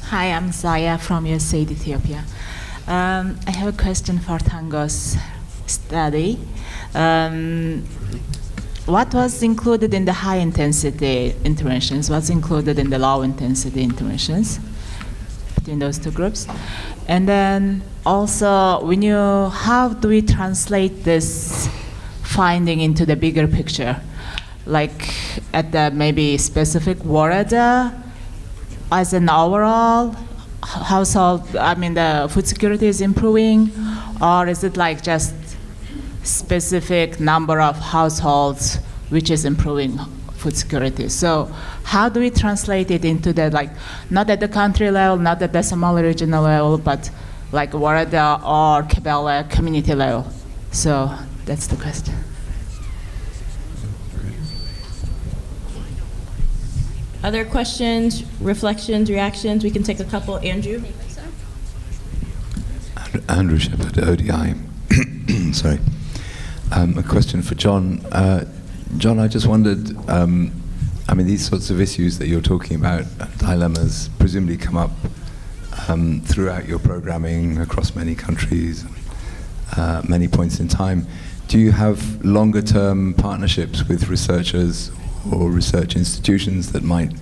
Hi, I'm Zaya from USAID Ethiopia. I have a question for Tango's study. What was included in the high-intensity interventions? What's included in the low-intensity interventions between those two groups? And then also, how do we translate this finding into the bigger picture? Like at the maybe specific Warada, as an overall household, the food security is improving, or is it like just specific number of households which is improving food security? So how do we translate it into the, like, not at the country level, not at the Somali regional level, but like Warada or Kebele community level? So that's the question. Other questions, reflections, reactions? We can take a couple. Andrew? Andrew Shepherd, ODI. Sorry. A question for John. John, I just wondered, these sorts of issues that you're talking about, dilemmas, presumably come up throughout your programming across many countries, many points in time. Do you have longer-term partnerships with researchers or research institutions that might,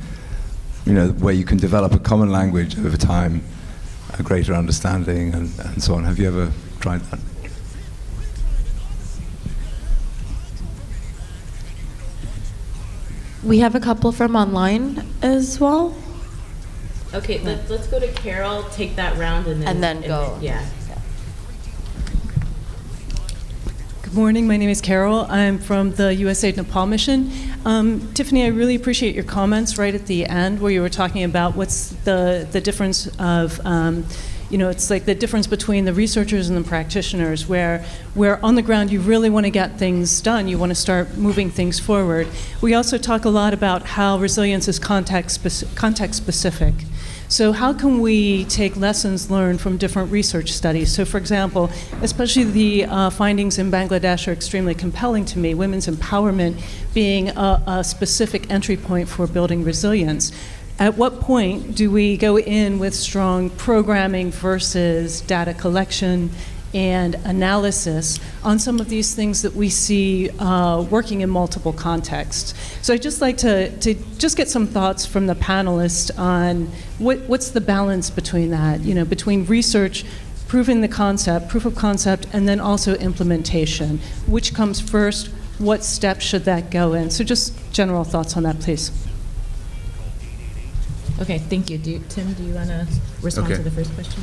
where you can develop a common language over time, a greater understanding, and so on? Have you ever tried that? We have a couple from online as well. Okay, let's go to Carol, take that round, and then go. Yeah. Good morning, my name is Carol. I'm from the USAID Nepal mission. Tiffany, I really appreciate your comments right at the end where you were talking about what's the difference of, it's like the difference between the researchers and the practitioners, where on the ground you really want to get things done, you want to start moving things forward. We also talk a lot about how resilience is context specific. So how can we take lessons learned from different research studies? So for example, especially the findings in Bangladesh are extremely compelling to me, women's empowerment being a specific entry point for building resilience. At what point do we go in with strong programming versus data collection and analysis on some of these things that we see working in multiple contexts? So I'd just like to just get some thoughts from the panelists on what's the balance between that, between research, proving the concept, proof of concept, and then also implementation. Which comes first? What steps should that go in? So just general thoughts on that, please. Okay, thank you. Tim, do you want to respond to the first question?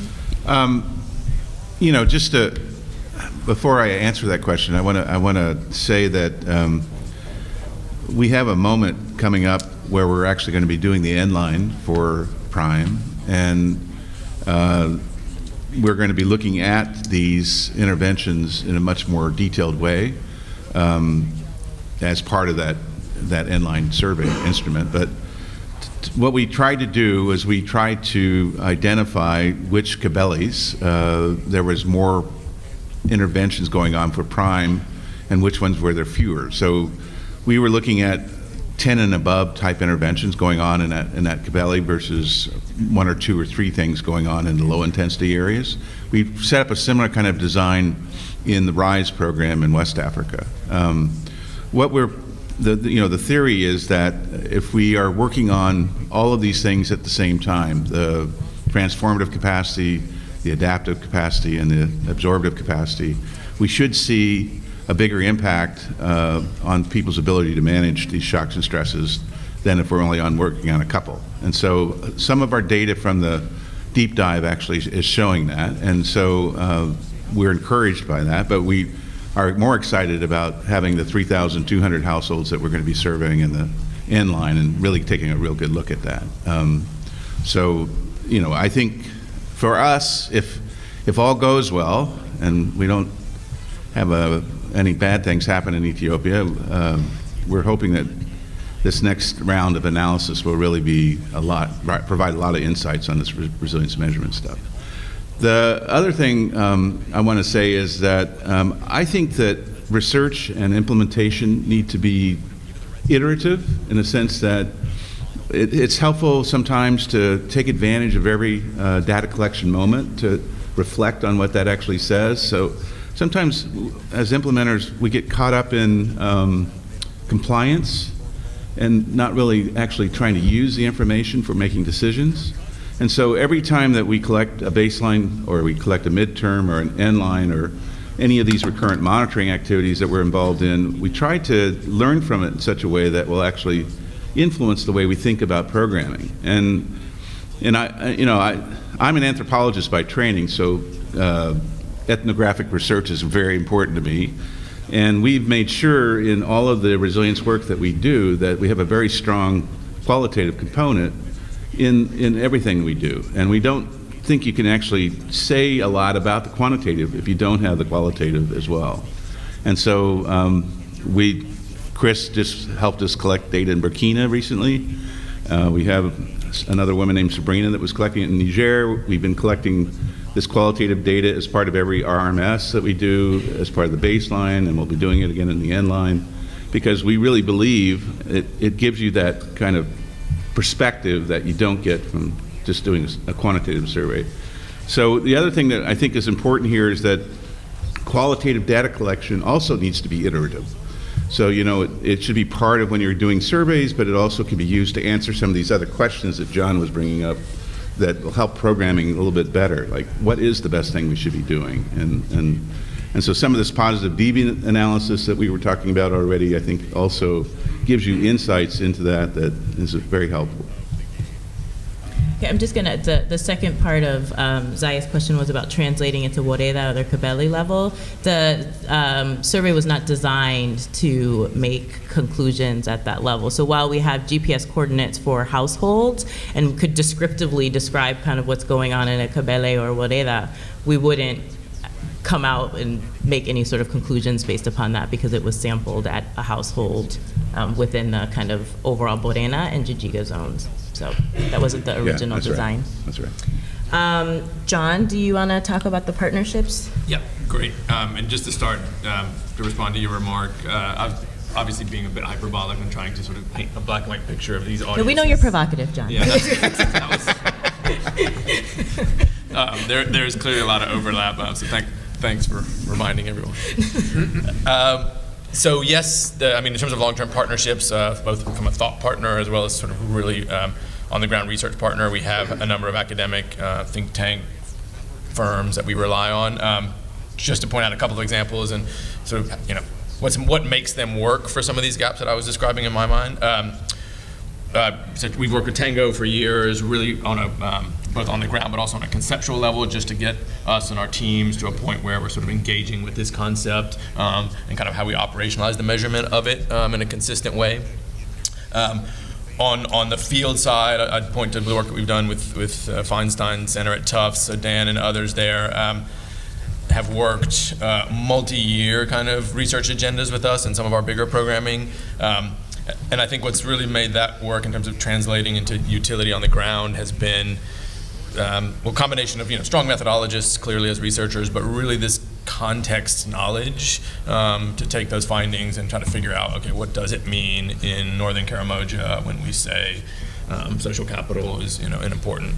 Before I answer that question, I want to say that we have a moment coming up where we're actually going to be doing the Inline for Prime, and we're going to be looking at these interventions in a much more detailed way as part of that Inline survey instrument. But what we tried to do is we tried to identify which Kabelis there was more interventions going on for Prime and which ones were there fewer. So we were looking at 10 and above type interventions going on in that Kabeli versus 1 or 2 or 3 things going on in the low intensity areas. We've set up a similar kind of design in the RISE program in West Africa. The theory is that if we are working on all of these things at the same time, the transformative capacity, the adaptive capacity, and the absorptive capacity, we should see a bigger impact on people's ability to manage these shocks and stresses than if we're only working on a couple. And so some of our data from the deep dive actually is showing that, and so we're encouraged by that, but are more excited about having the 3,200 households that we're going to be surveying in the Inline and really taking a real good look at that. So, you know, I think for us, if all goes well and we don't have any bad things happen in Ethiopia, we're hoping that this next round of analysis will really be provide a lot of insights on this resilience measurement stuff. The other thing I want to say is that I think that research and implementation need to be iterative in the sense that it's helpful sometimes to take advantage of every data collection moment to reflect on what that actually says. So sometimes as implementers, we get caught up in compliance and not really actually trying to use the information for making decisions. And so every time that we collect a baseline or we collect a midterm or an Inline or any of these recurrent monitoring activities that we're involved in, we try to learn from it in such a way that will actually influence the way we think about programming. And I'm an anthropologist by training, so ethnographic research is very important to me. And we've made sure in all of the resilience work that we do that we have a very strong qualitative component in everything we do. And we don't think you can actually say a lot about the quantitative if you don't have the qualitative as well. And so Chris just helped us collect data in Burkina recently. We have another woman named Sabrina that was collecting it in Niger. We've been collecting this qualitative data as part of every RMS that we do, as part of the baseline, and we'll be doing it again in the Inline, because we really believe it gives you that kind of perspective that you don't get from just doing a quantitative survey. So the other thing that I think is important here is that qualitative data collection also needs to be iterative. So, you know, it should be part of when you're doing surveys, but it also can be used to answer some of these other questions that John was bringing up that will help programming a little bit better. Like, what is the best thing we should be doing? And so some of this positive deviant analysis that we were talking about already, I think also gives you insights into that is very helpful. Okay, I'm just gonna, the second part of Zaya's question was about translating into Woreda or the Kabeli level. The survey was not designed to make conclusions at that level. So while we have GPS coordinates for households and could descriptively describe kind of what's going on in a Kabeli or Woreda, we wouldn't come out and make any sort of conclusions based upon that because it was sampled at a household within the kind of overall Borena and Jijiga zones. So that wasn't the original design. That's right. John, do you want to talk about the partnerships? Yep, great. And just to start, to respond to your remark, obviously being a bit hyperbolic and trying to sort of paint a black and white picture of these audiences. No, we know you're provocative, John. Yeah, there's clearly a lot of overlap, so thanks for reminding everyone. So yes, in terms of long-term partnerships, both from a thought partner as well as sort of really on-the-ground research partner, we have a number of academic think tank firms that we rely on. Just to point out a couple of examples and sort of, what makes them work for some of these gaps that I was describing in my mind. So we've worked with Tango for years, really on a both on the ground but also on a conceptual level, just to get us and our teams to a point where we're sort of engaging with this concept and kind of how we operationalize the measurement of it in a consistent way. On the field side, I'd point to the work that we've done with Feinstein Center at Tufts. So Dan and others there have worked multi-year kind of research agendas with us and some of our bigger programming. And I think what's really made that work in terms of translating into utility on the ground has been a combination of strong methodologists clearly as researchers, but really this context knowledge to take those findings and try to figure out, okay, what does it mean in northern Karamoja when we say social capital is an important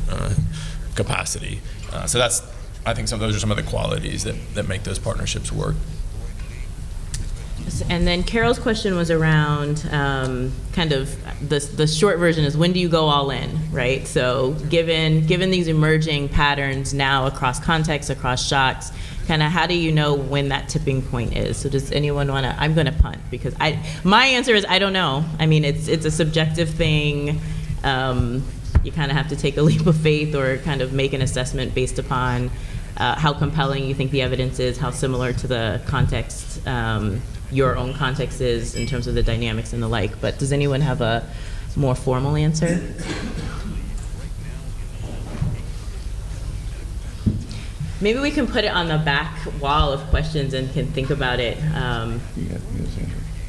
capacity. So I think those are some of the qualities that make those partnerships work. And then Carol's question was around kind of the short version is when do you go all in, right? So given these emerging patterns now across contexts, across shocks, kind of how do you know when that tipping point is? So does anyone want to? I'm going to punt because my answer is I don't know. I mean, it's a subjective thing. You kind of have to take a leap of faith or kind of make an assessment based upon how compelling you think the evidence is, how similar to the context, your own context is in terms of the dynamics and the like. But does anyone have a more formal answer? Maybe we can put it on the back wall of questions and can think about it.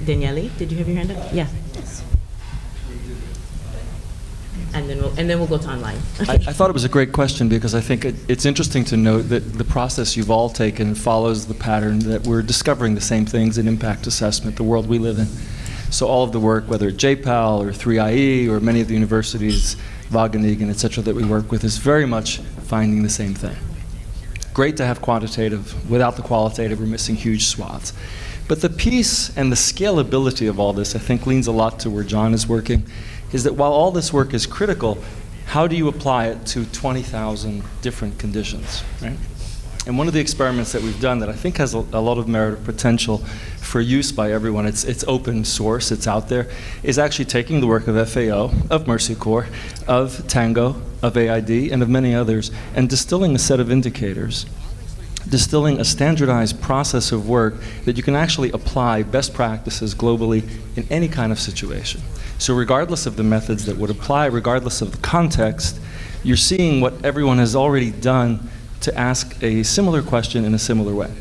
Daniele, did you have your hand up? Yeah. And then we'll go to online. I thought it was a great question because I think it's interesting to note that the process you've all taken follows the pattern that we're discovering the same things in impact assessment, the world we live in. So all of the work, whether at JPAL or 3IE or many of the universities, Wageningen, et cetera, that we work with is very much finding the same thing. Great to have quantitative. Without the qualitative, we're missing huge swaths. But the piece and the scalability of all this, I think, leans a lot to where John is working, is that while all this work is critical, how do you apply it to 20,000 different conditions, right? And one of the experiments that we've done that I think has a lot of merit or potential for use by everyone, it's open source, it's out there, is actually taking the work of FAO, of Mercy Corps, of Tango, of AID, and of many others, and distilling a set of indicators, distilling a standardized process of work that you can actually apply best practices globally in any kind of situation. So regardless of the methods that would apply, regardless of the context, you're seeing what everyone has already done to ask a similar question in a similar way.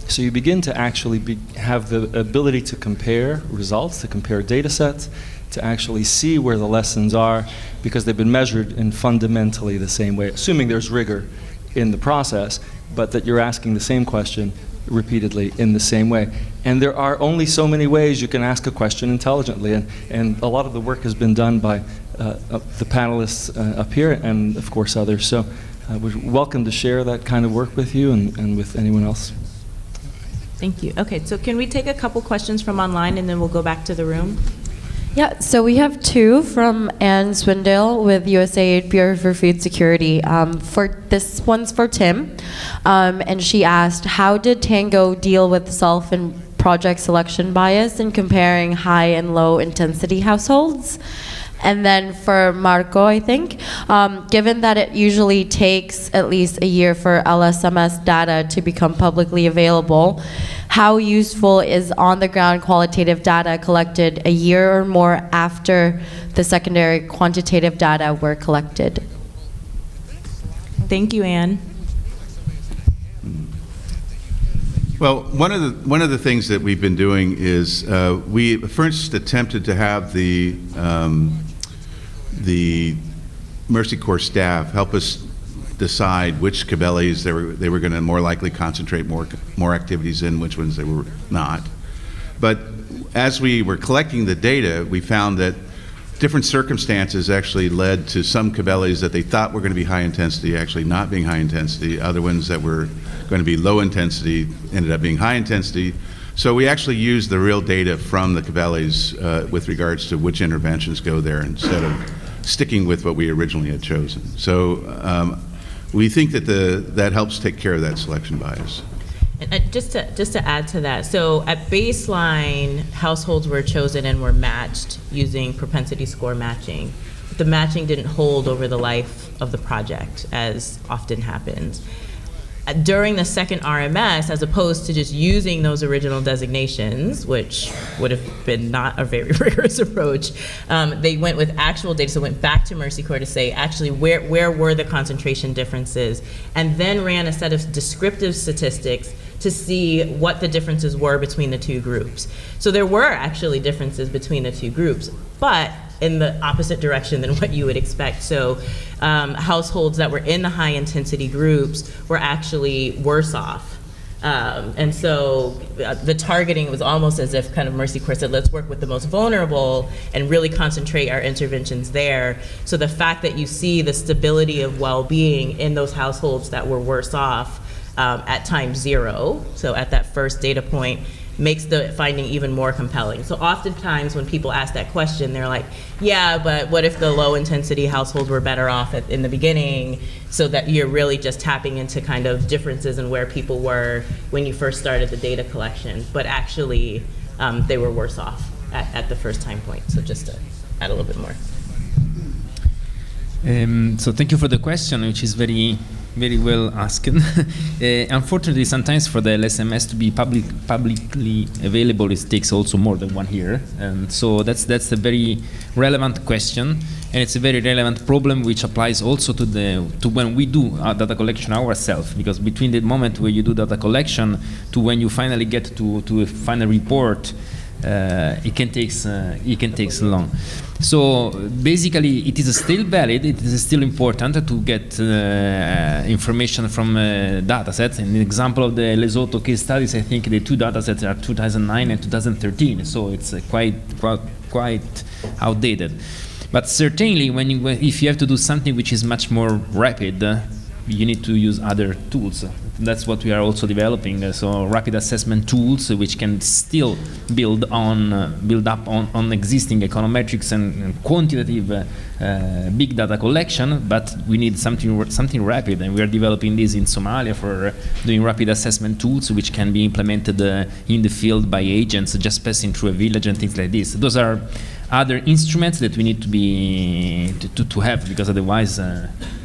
So you begin to actually have the ability to compare results, to compare data sets, to actually see where the lessons are, because they've been measured in fundamentally the same way, assuming there's rigor in the process, but that you're asking the same question repeatedly in the same way. And there are only so many ways you can ask a question intelligently, and a lot of the work has been done by the panelists up here and, of course, others. So we're welcome to share that kind of work with you and with anyone else. Thank you. Okay, so can we take a couple questions from online and then we'll go back to the room? Yeah, so we have two from Anne Swindale with USAID Bureau for Food Security. For this one's for Tim, and she asked, how did Tango deal with self and project selection bias in comparing high and low intensity households? And then for Marco, I think, given that it usually takes at least a year for LSMS data to become publicly available, how useful is on-the-ground qualitative data collected a year or more after the secondary quantitative data were collected? Thank you, Anne. Well, one of the things that we've been doing is we first attempted to have the Mercy Corps staff help us decide which Cabela's they were going to more likely concentrate more activities in, which ones they were not. But as we were collecting the data, we found that different circumstances actually led to some Cabela's that they thought were going to be high intensity actually not being high intensity. Other ones that were going to be low intensity ended up being high intensity. So we actually used the real data from the Cabela's with regards to which interventions go there instead of sticking with what we originally had chosen. So we think that that helps take care of that selection bias. And just to add to that, so at baseline, households were chosen and were matched using propensity score matching. The matching didn't hold over the life of the project, as often happens. During the second RMS, as opposed to just using those original designations, which would have been not a very rigorous approach, they went with actual data, so went back to Mercy Corps to say, actually, where were the concentration differences, and then ran a set of descriptive statistics to see what the differences were between the two groups. So there were actually differences between the two groups, but in the opposite direction than what you would expect. So households that were in the high intensity groups were actually worse off. And so the targeting was almost as if kind of Mercy Corps said, let's work with the most vulnerable and really concentrate our interventions there. So the fact that you see the stability of well-being in those households that were worse off at time 0, so at that first data point, makes the finding even more compelling. So oftentimes when people ask that question, they're like, yeah, but what if the low intensity households were better off in the beginning, so that you're really just tapping into kind of differences in where people were when you first started the data collection, but actually they were worse off at the first time point. So just to add a little bit more. So thank you for the question, which is very very well asked. Unfortunately, sometimes for the LSMS to be publicly available, it takes also more than 1 year, and so that's a very relevant question, and it's a very relevant problem which applies also to when we do data collection ourselves, because between the moment where you do data collection to when you finally get to a final report, it can take long. So basically, it is still valid. It is still important to get information from data sets. In the example of the Lesotho case studies, I think the 2 data sets are 2009 and 2013. So it's quite outdated. But certainly, if you have to do something which is much more rapid, you need to use other tools. That's what we are also developing. So rapid assessment tools, which can still build up on existing econometrics and quantitative big data collection. But we need something rapid, and we are developing this in Somalia for doing rapid assessment tools, which can be implemented in the field by agents just passing through a village and things like this. Those are other instruments that we need to have, because otherwise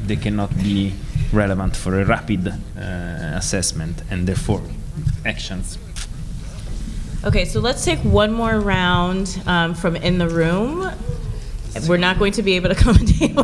they cannot be relevant for a rapid assessment and therefore actions. Okay, so let's take one more round from in the room. We're not going to be able to accommodate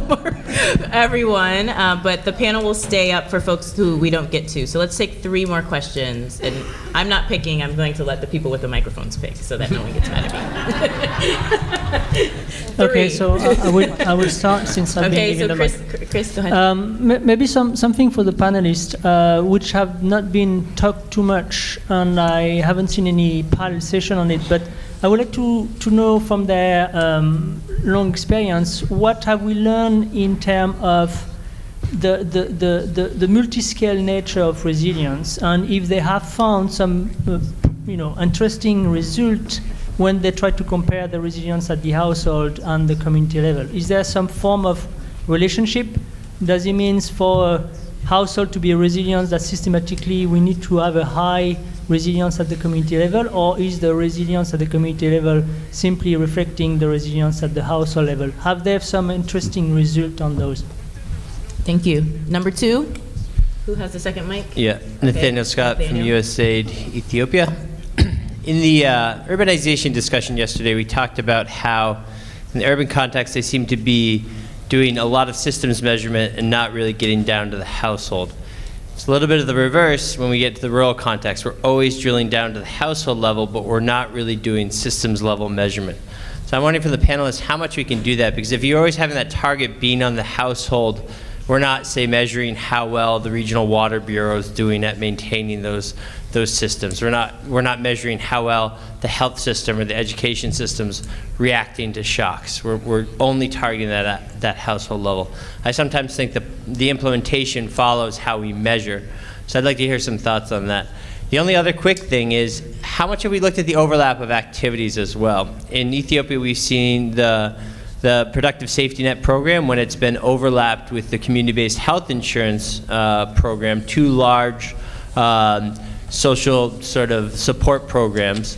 everyone, but the panel will stay up for folks who we don't get to. So let's take 3 more questions. And I'm not picking, I'm going to let the people with the microphones pick so that no one gets mad at me. Okay, so I will start since I've been given the mic. Chris, go ahead. Maybe something for the panelists, which have not been talked too much, and I haven't seen any panel session on it, but I would like to know from their long experience, what have we learned in terms of the multi-scale nature of resilience, and if they have found some interesting result when they try to compare the resilience at the household and the community level. Is there some form of relationship? Does it mean for a household to be resilient that systematically we need to have a high resilience at the community level, or is the resilience at the community level simply reflecting the resilience at the household level? Have they some interesting result on those? Thank you. Number 2, who has the second mic? Yeah, Nathaniel Scott from USAID Ethiopia. In the urbanization discussion yesterday, we talked about how in the urban context they seem to be doing a lot of systems measurement and not really getting down to the household. It's a little bit of the reverse when we get to the rural context. We're always drilling down to the household level, but we're not really doing systems level measurement. So I'm wondering from the panelists how much we can do that, because if you're always having that target being on the household, we're not, say, measuring how well the Regional Water Bureau is doing at maintaining those systems. We're not measuring how well the health system or the education system's reacting to shocks. We're only targeting that at that household level. I sometimes think that the implementation follows how we measure. So I'd like to hear some thoughts on that. The only other quick thing is, how much have we looked at the overlap of activities as well? In Ethiopia, we've seen the Productive Safety Net program, when it's been overlapped with the community-based health insurance program, 2 large social sort of support programs.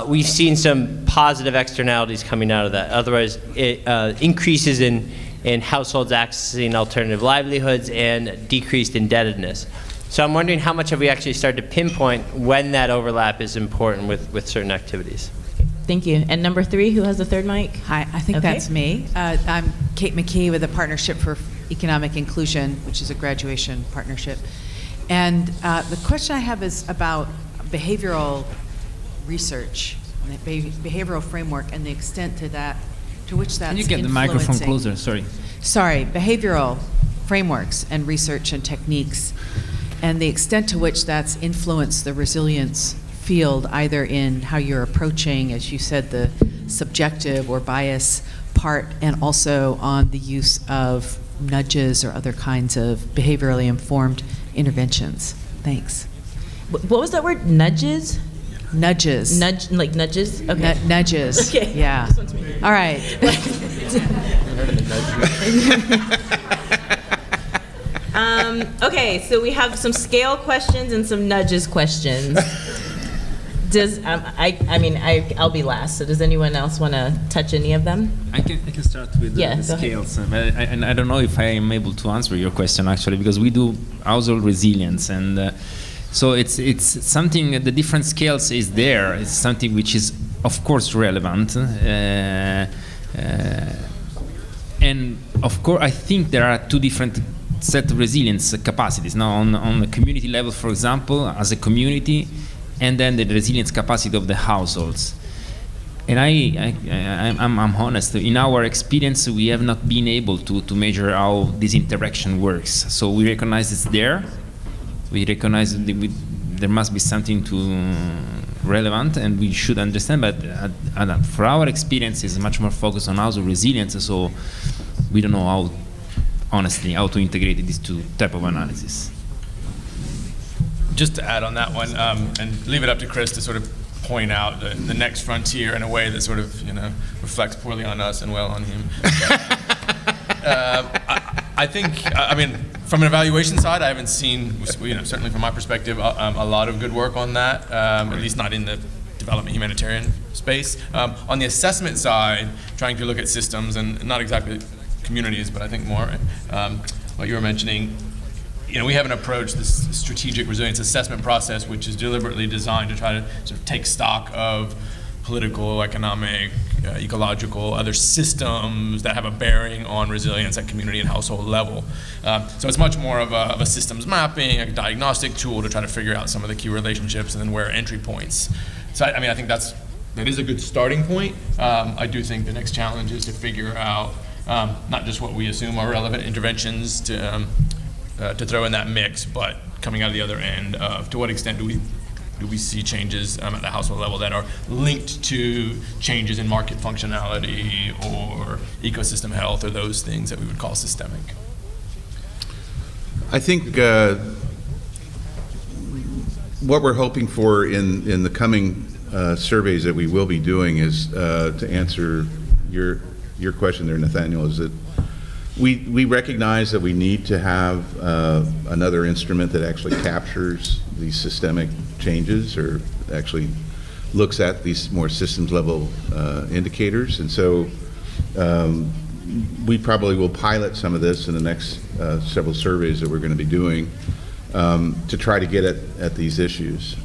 We've seen some positive externalities coming out of that. Otherwise, it increases in households accessing alternative livelihoods and decreased indebtedness. So I'm wondering how much have we actually started to pinpoint when that overlap is important with certain activities. Thank you. And number 3, who has the third mic? Hi, I think that's me. I'm Kate McKee with the Partnership for Economic Inclusion, which is a graduation partnership. And the question I have is about behavioral research, and the behavioral framework, and the extent to which that's influencing. Can you get the microphone closer? Sorry. Sorry, behavioral frameworks and research and techniques, and the extent to which that's influenced the resilience field, either in how you're approaching, as you said, the subjective or bias part, and also on the use of nudges or other kinds of behaviorally informed interventions. Thanks. What was that word? Nudges? Nudges. Like nudges? Okay. Nudges. Okay. Yeah. All right. Okay, so we have some scale questions and some nudges questions. Does, I'll be last, so does anyone else want to touch any of them? I can start with the Yeah, go ahead. scales. And I don't know if I am able to answer your question, actually, because we do household resilience. And so it's something, the different scales is there. It's something which is, of course, relevant. And, of course, I think there are two different set of resilience capacities. Now, on the community level, for example, as a community, and then the resilience capacity of the households. And I'm honest, in our experience, we have not been able to measure how this interaction works. So we recognize it's there. We recognize that there must be something relevant, and we should understand, but for our experience, it's much more focused on household resilience, so we don't know how, honestly, how to integrate these two type of analysis. Just to add on that one, and leave it up to Chris to sort of point out the next frontier in a way that sort of, reflects poorly on us and well on him. I think, from an evaluation side, I haven't seen, certainly from my perspective, a lot of good work on that, at least not in the development humanitarian space. On the assessment side, trying to look at systems and not exactly communities, but I think more what you were mentioning. We have an approach, this strategic resilience assessment process, which is deliberately designed to try to sort of take stock of political, economic, ecological, other systems that have a bearing on resilience at community and household level. So it's much more of a systems mapping, a diagnostic tool to try to figure out some of the key relationships and then where entry points. So I think that is a good starting point. I do think the next challenge is to figure out not just what we assume are relevant interventions to throw in that mix, but coming out of the other end of to what extent do we see changes at the household level that are linked to changes in market functionality or ecosystem health or those things that we would call systemic. I think what we're hoping for in the coming surveys that we will be doing is to answer your question there, Nathaniel, is that we recognize that we need to have another instrument that actually captures these systemic changes or actually looks at these more systems level indicators. And so we probably will pilot some of this in the next several surveys that we're going to be doing to try to get at these issues.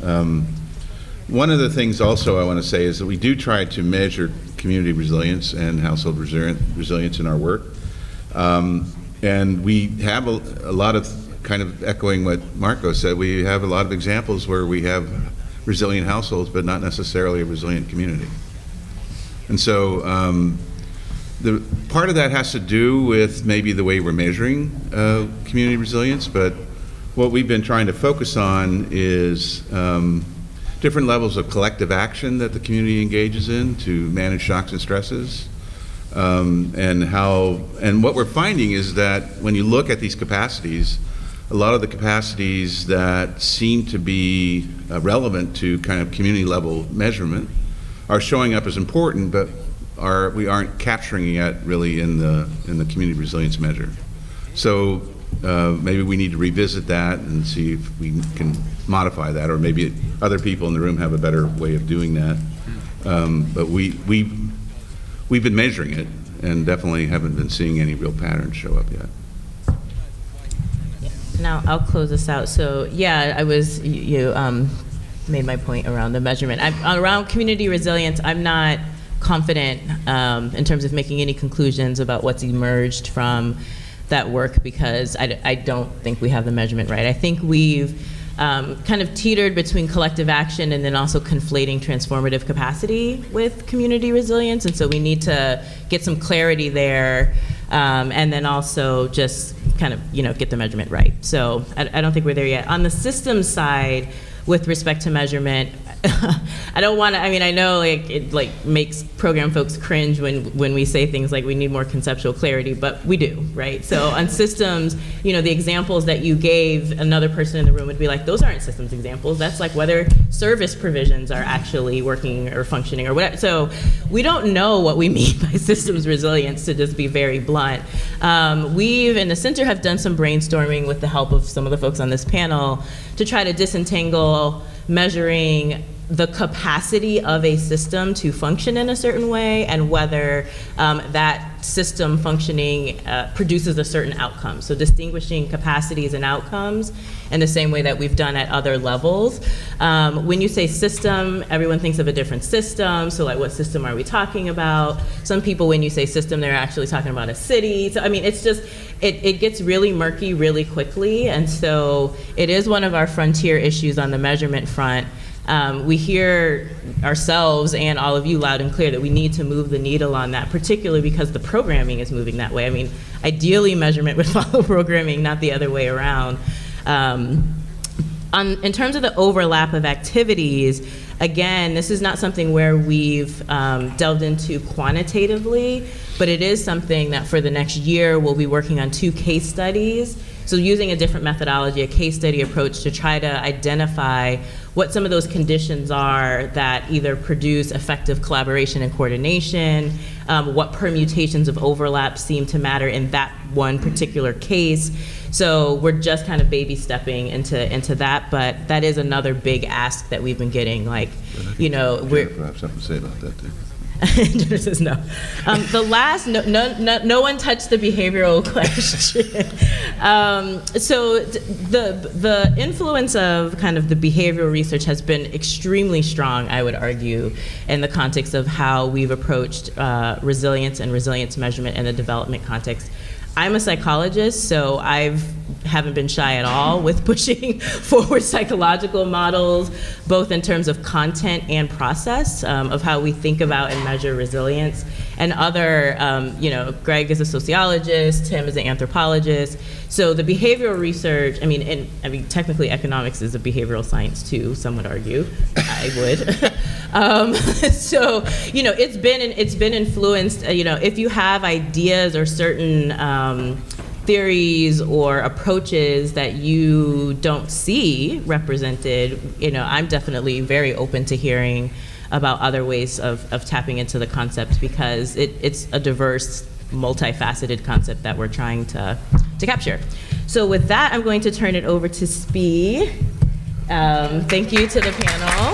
One of the things also I want to say is that we do try to measure community resilience and household resilience in our work. And we have a lot of, kind of echoing what Marco said, we have a lot of examples where we have resilient households, but not necessarily a resilient community. And so the part of that has to do with maybe the way we're measuring community resilience, but what we've been trying to focus on is different levels of collective action that the community engages in to manage shocks and stresses. And what we're finding is that when you look at these capacities, a lot of the capacities that seem to be relevant to kind of community level measurement are showing up as important, but we aren't capturing it yet really in the community resilience measure. So maybe we need to revisit that and see if we can modify that, or maybe other people in the room have a better way of doing that. But we've been measuring it and definitely haven't been seeing any real patterns show up yet. Now I'll close this out. So yeah, you made my point around the measurement. Around community resilience, I'm not confident in terms of making any conclusions about what's emerged from that work because I don't think we have the measurement right. I think we've kind of teetered between collective action and then also conflating transformative capacity with community resilience, and so we need to get some clarity there, and then also just kind of get the measurement right. So I don't think we're there yet. On the systems side, with respect to measurement, I don't want to. I know it makes program folks cringe when we say things like we need more conceptual clarity, but we do, right? So on systems, the examples that you gave, another person in the room would be like, those aren't systems examples. That's like whether service provisions are actually working or functioning or whatever. So we don't know what we mean by systems resilience, to just be very blunt. We've in the center have done some brainstorming with the help of some of the folks on this panel to try to disentangle measuring the capacity of a system to function in a certain way, and whether that system functioning produces a certain outcome. So distinguishing capacities and outcomes in the same way that we've done at other levels. When you say system, everyone thinks of a different system. So like, what system are we talking about? Some people, when you say system, they're actually talking about a city. So I mean, it's just, it gets really murky really quickly. And so it is one of our frontier issues on the measurement front. We hear ourselves and all of you loud and clear that we need to move the needle on that, particularly because the programming is moving that way. I mean, ideally measurement would follow programming, not the other way around. In terms of the overlap of activities, again, this is not something where we've delved into quantitatively, but it is something that for the next year we'll be working on 2 case studies. So using a different methodology, a case study approach, to try to identify what some of those conditions are that either produce effective collaboration and coordination, what permutations of overlap seem to matter in that one particular case. So we're just kind of baby stepping into that, but that is another big ask that we've been getting. Like, you know, we're. I have something to say about that too. Jennifer says no. The last, no one touched the behavioral question. So the influence of kind of the behavioral research has been extremely strong, I would argue, in the context of how we've approached resilience and resilience measurement in the development context. I'm a psychologist, so haven't been shy at all with pushing forward psychological models, both in terms of content and process of how we think about and measure resilience. And other, you know, Greg is a sociologist, Tim is an anthropologist. So the behavioral research, I mean, technically economics is a behavioral science too, some would argue. I would. So, you know, it's been influenced, you know, if you have ideas or certain theories or approaches that you don't see represented, you know, I'm definitely very open to hearing about other ways of tapping into the concept, because it's a diverse, multifaceted concept that we're trying to capture. So with that, I'm going to turn it over to Spee. Thank you to the panel.